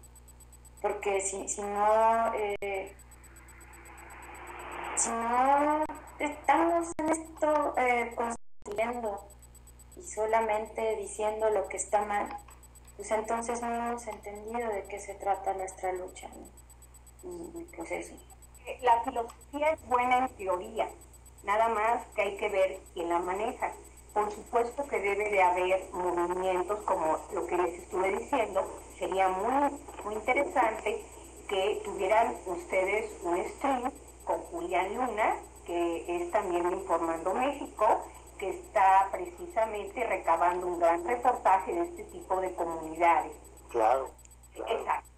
Porque si no estamos en esto construyendo y solamente diciendo lo que está mal, pues entonces no hemos entendido de qué se trata nuestra lucha, ¿no? Y pues eso. La filosofía es buena en teoría, nada más que hay que ver quién la maneja. Por supuesto que debe de haber movimientos como lo que les estuve diciendo. Sería muy interesante que tuvieran ustedes un stream con Julián Luna, que es también de Informando México, que está precisamente recabando un gran reportaje de este tipo de comunidades. Claro. Exacto.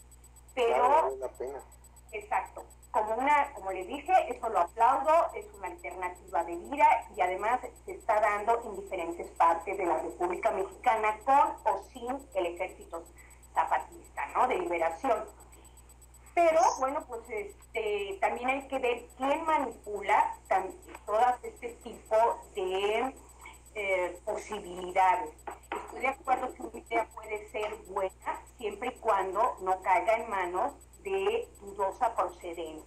Pero, claro, vale la pena. Exacto. Como les dije, eso lo aplaudo, es una alternativa de vida, y además se está dando en diferentes partes de la República Mexicana, con o sin el ejército zapatista. ¿no? De liberación. Pero bueno, pues también hay que ver quién manipula todas este tipo de posibilidades. Estoy de acuerdo que una idea puede ser buena siempre y cuando no caiga en manos de dudosa procedencia.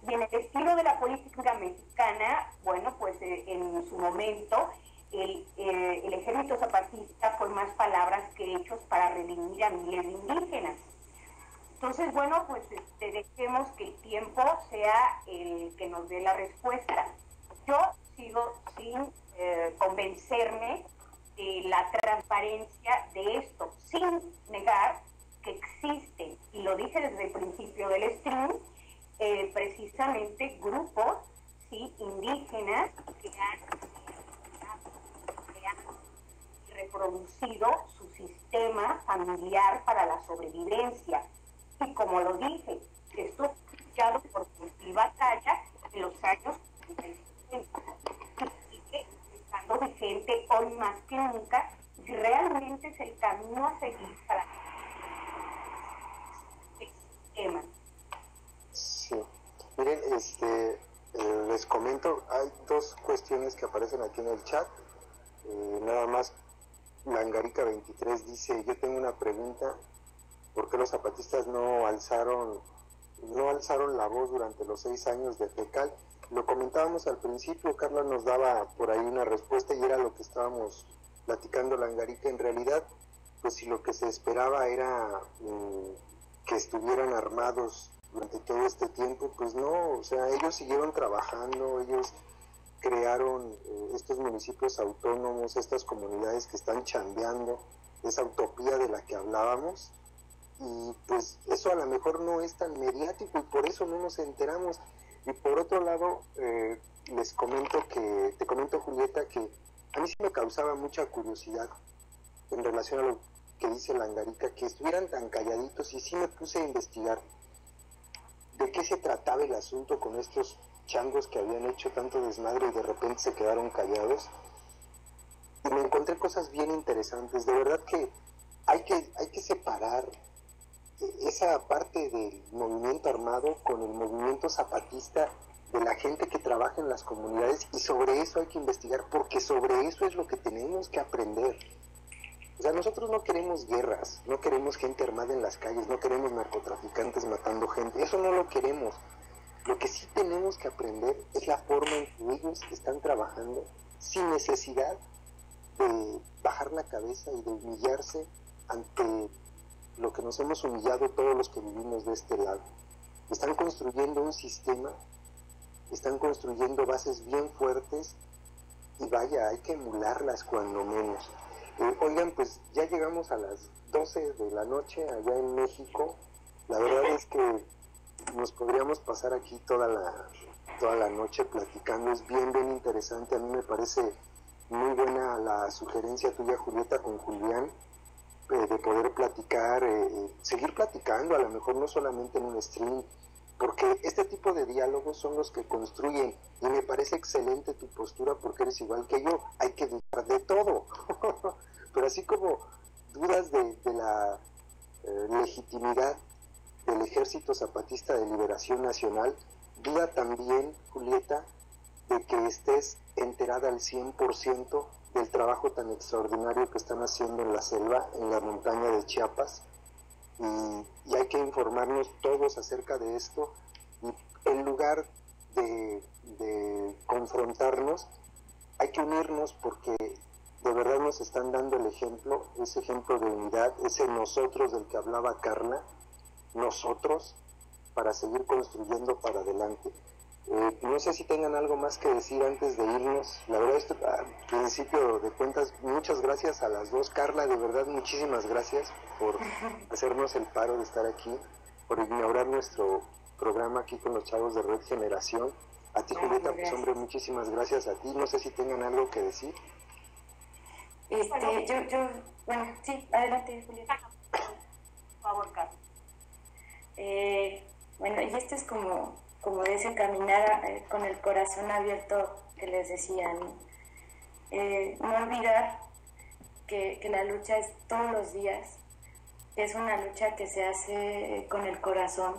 Y en el estilo de la política mexicana, bueno, pues en su momento el ejército zapatista fue más palabras que hechos para redimir a miles de indígenas. Entonces, bueno, pues dejemos que el tiempo sea el que nos dé la respuesta. Yo sigo sin convencerme de la transparencia de esto, sin negar que existen, y lo dije desde el principio del stream, precisamente grupos, ¿sí?, indígenas que han reproducido su sistema familiar para la sobrevivencia. Y como lo dije, esto fue creado por mi batalla en los años 50 y sigue estando vigente hoy más que nunca, y realmente es el camino a seguir para el sistema. Sí, miren, les comento, hay dos cuestiones que aparecen aquí en el chat. Nada más, Langarica 23 dice: yo tengo una pregunta, ¿por qué los zapatistas no alzaron la voz durante los 6 años de FECAL? Lo comentábamos al principio, Carla nos daba por ahí una respuesta y era lo que estábamos platicando, Langarica. En realidad, pues si lo que se esperaba era que estuvieran armados durante todo este tiempo, pues no, o sea, ellos siguieron trabajando, ellos crearon estos municipios autónomos, estas comunidades que están chambeando, esa utopía de la que hablábamos, y pues eso a lo mejor no es tan mediático y por eso no nos enteramos. Y por otro lado, te comento, Julieta, que a mí sí me causaba mucha curiosidad en relación a lo que dice Langarica, que estuvieran tan calladitos, y sí me puse a investigar de qué se trataba el asunto con estos changos que habían hecho tanto desmadre y de repente se quedaron callados, y me encontré cosas bien interesantes. De verdad que hay que separar esa parte del movimiento armado con el movimiento zapatista, de la gente que trabaja en las comunidades, y sobre eso hay que investigar, porque sobre eso es lo que tenemos que aprender. O sea, nosotros no queremos guerras, no queremos gente armada en las calles, no queremos narcotraficantes matando gente, eso no lo queremos. Lo que sí tenemos que aprender es la forma en que ellos están trabajando sin necesidad de bajar la cabeza y de humillarse ante lo que nos hemos humillado todos los que vivimos de este lado. Están construyendo un sistema, están construyendo bases bien fuertes, y vaya, hay que emularlas cuando menos. Oigan, pues ya llegamos a las 12 de la noche allá en México. La verdad es que nos podríamos pasar aquí toda la noche platicando. Es bien interesante. A mí me parece muy buena la sugerencia tuya, Julieta, con Julián, de poder platicar, seguir platicando, a lo mejor no solamente en un stream, porque este tipo de diálogos son los que construyen, y me parece excelente tu postura, porque eres igual que yo. Hay que dudar de todo, pero así como dudas de la legitimidad del Ejército Zapatista de Liberación Nacional, duda también, Julieta, de que estés enterada al 100% del trabajo tan extraordinario que están haciendo en la selva, en la montaña de Chiapas, y hay que informarnos todos acerca de esto, y en lugar de confrontarnos, hay que unirnos, porque de verdad nos están dando el ejemplo, ese ejemplo de unidad, ese nosotros del que hablaba Carla, nosotros, para seguir construyendo para adelante. No sé si tengan algo más que decir antes de irnos. La verdad, al principio de cuentas, muchas gracias a las dos. Carla, de verdad, muchísimas gracias por hacernos el paro de estar aquí, por inaugurar nuestro programa aquí con los chavos de Red Generación. A ti, Julieta, pues hombre, muchísimas gracias a ti. No sé si tengan algo que decir. Bueno, sí, adelante, Julieta. Por favor, Carla. Bueno, y esto es como de ese caminar con el corazón abierto que les decía, ¿no? No olvidar que la lucha es todos los días, es una lucha que se hace con el corazón,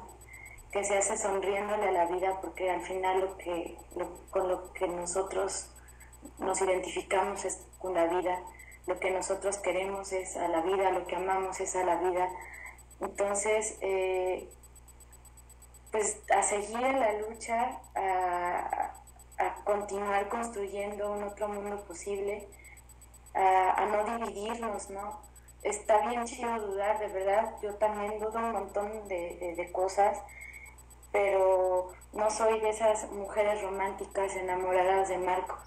que se hace sonriéndole a la vida, porque al final con lo que nosotros nos identificamos es con la vida, lo que nosotros queremos es a la vida, lo que amamos es a la vida. Entonces, pues a seguir en la lucha, a continuar construyendo un otro mundo posible, a no dividirnos, ¿no? Está bien chido dudar, de verdad, yo también dudo un montón de cosas, pero no soy de esas mujeres románticas enamoradas de Marcos.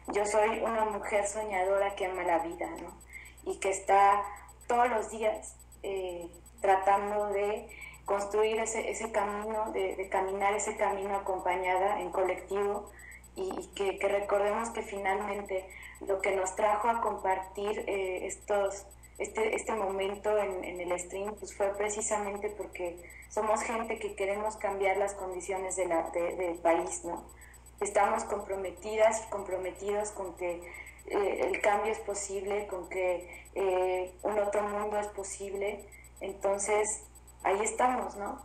Yo soy una mujer soñadora que ama la vida, ¿no? Y que está todos los días tratando de construir ese camino, de caminar ese camino acompañada en colectivo, y que recordemos que finalmente lo que nos trajo a compartir este momento en el stream, pues fue precisamente porque somos gente que queremos cambiar las condiciones del país, ¿no? Estamos comprometidos con que el cambio es posible, con que un otro mundo es posible. Entonces, ahí estamos, ¿no?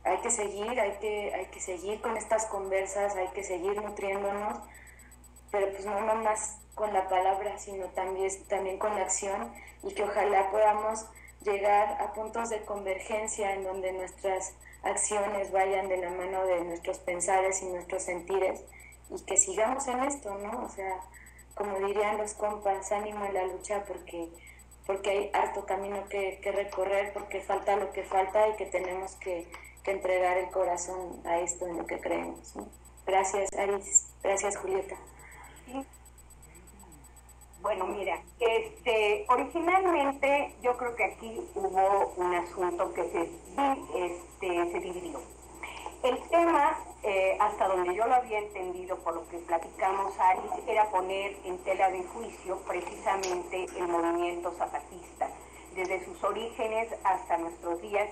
Hay que seguir con estas conversas, hay que seguir nutriéndonos, pero pues no nomás con la palabra, sino también con la acción, y que ojalá podamos llegar a puntos de convergencia en donde nuestras acciones vayan de la mano de nuestros pensares y nuestros sentires, y que sigamos en esto, ¿no? O sea, como dirían los compas, ánimo en la lucha, porque hay harto camino que recorrer, porque falta lo que falta, y que tenemos que entregar el corazón a esto en lo que creemos, ¿no? Gracias, Aris. Gracias, Julieta. Sí. Bueno, mira, originalmente yo creo que aquí hubo un asunto que se dividió. El tema, hasta donde yo lo había entendido por lo que platicamos, Aris, era poner en tela de juicio precisamente el movimiento zapatista, desde sus orígenes hasta nuestros días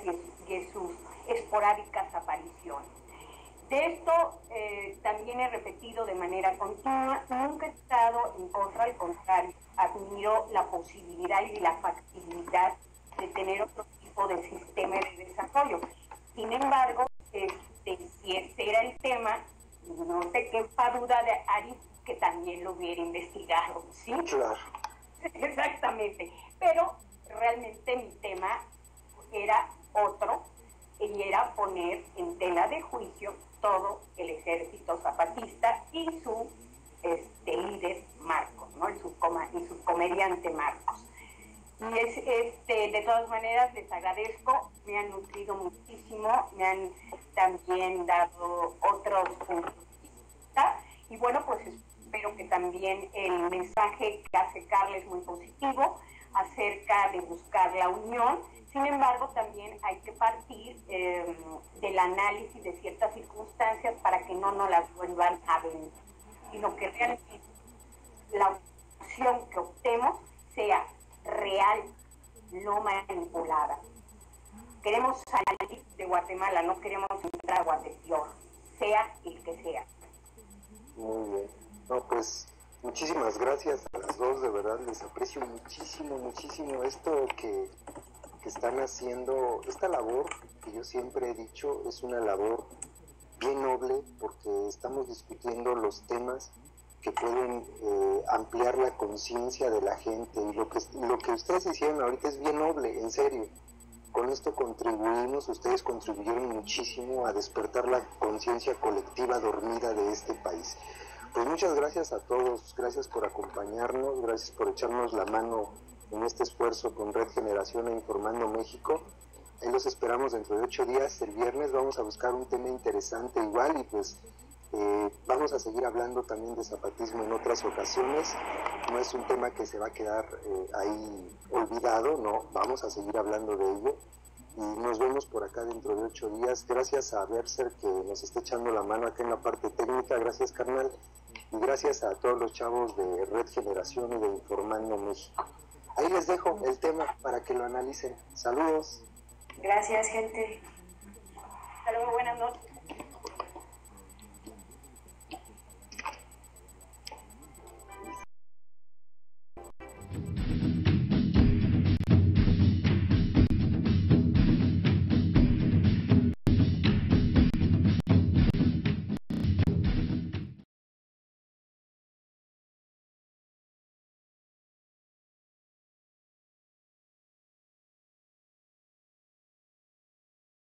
y sus esporádicas apariciones. De esto también he repetido de manera continua, nunca he estado en contra, al contrario, admiro la posibilidad y la factibilidad de tener otro tipo de sistema de desarrollo. Sin embargo, si este era el tema, no te quepa duda de Aris que también lo hubiera investigado, ¿sí? Claro. Exactamente, pero realmente mi tema era otro, y era poner en tela de juicio todo el ejército zapatista y su líder Marcos, ¿no? y su comediante Marcos. Y de todas maneras les agradezco, me han nutrido muchísimo, me han también dado otros puntos de vista, y bueno, pues espero que también el mensaje que hace Carla es muy positivo acerca de buscar la unión. Sin embargo, también hay que partir del análisis de ciertas circunstancias para que no nos las vuelvan a venir, sino que realmente la opción que optemos sea real, no manipulada. Queremos salir de Guatemala, no queremos entrar a Guatepeor, sea el que sea. Muy bien. No, pues muchísimas gracias a las dos, de verdad les aprecio muchísimo esto que están haciendo. Esta labor que yo siempre he dicho es una labor bien noble, porque estamos discutiendo los temas que pueden ampliar la conciencia de la gente, y lo que ustedes hicieron ahorita es bien noble, en serio. Con esto contribuimos, ustedes contribuyeron muchísimo a despertar la conciencia colectiva dormida de este país. Pues muchas gracias a todos, gracias por acompañarnos, gracias por echarnos la mano en este esfuerzo con Red Generación e Informando México. Ahí los esperamos dentro de 8 días, el viernes vamos a buscar un tema interesante igual, y pues vamos a seguir hablando también de zapatismo en otras ocasiones. No es un tema que se va a quedar ahí olvidado, no, vamos a seguir hablando de ello, y nos vemos por acá dentro de 8 días. Gracias a Berser, que nos está echando la mano acá en la parte técnica, gracias carnal, y gracias a todos los chavos de Red Generación y de Informando México. Ahí les dejo el tema para que lo analicen. Saludos. Gracias, gente. Hasta luego, buenas noches.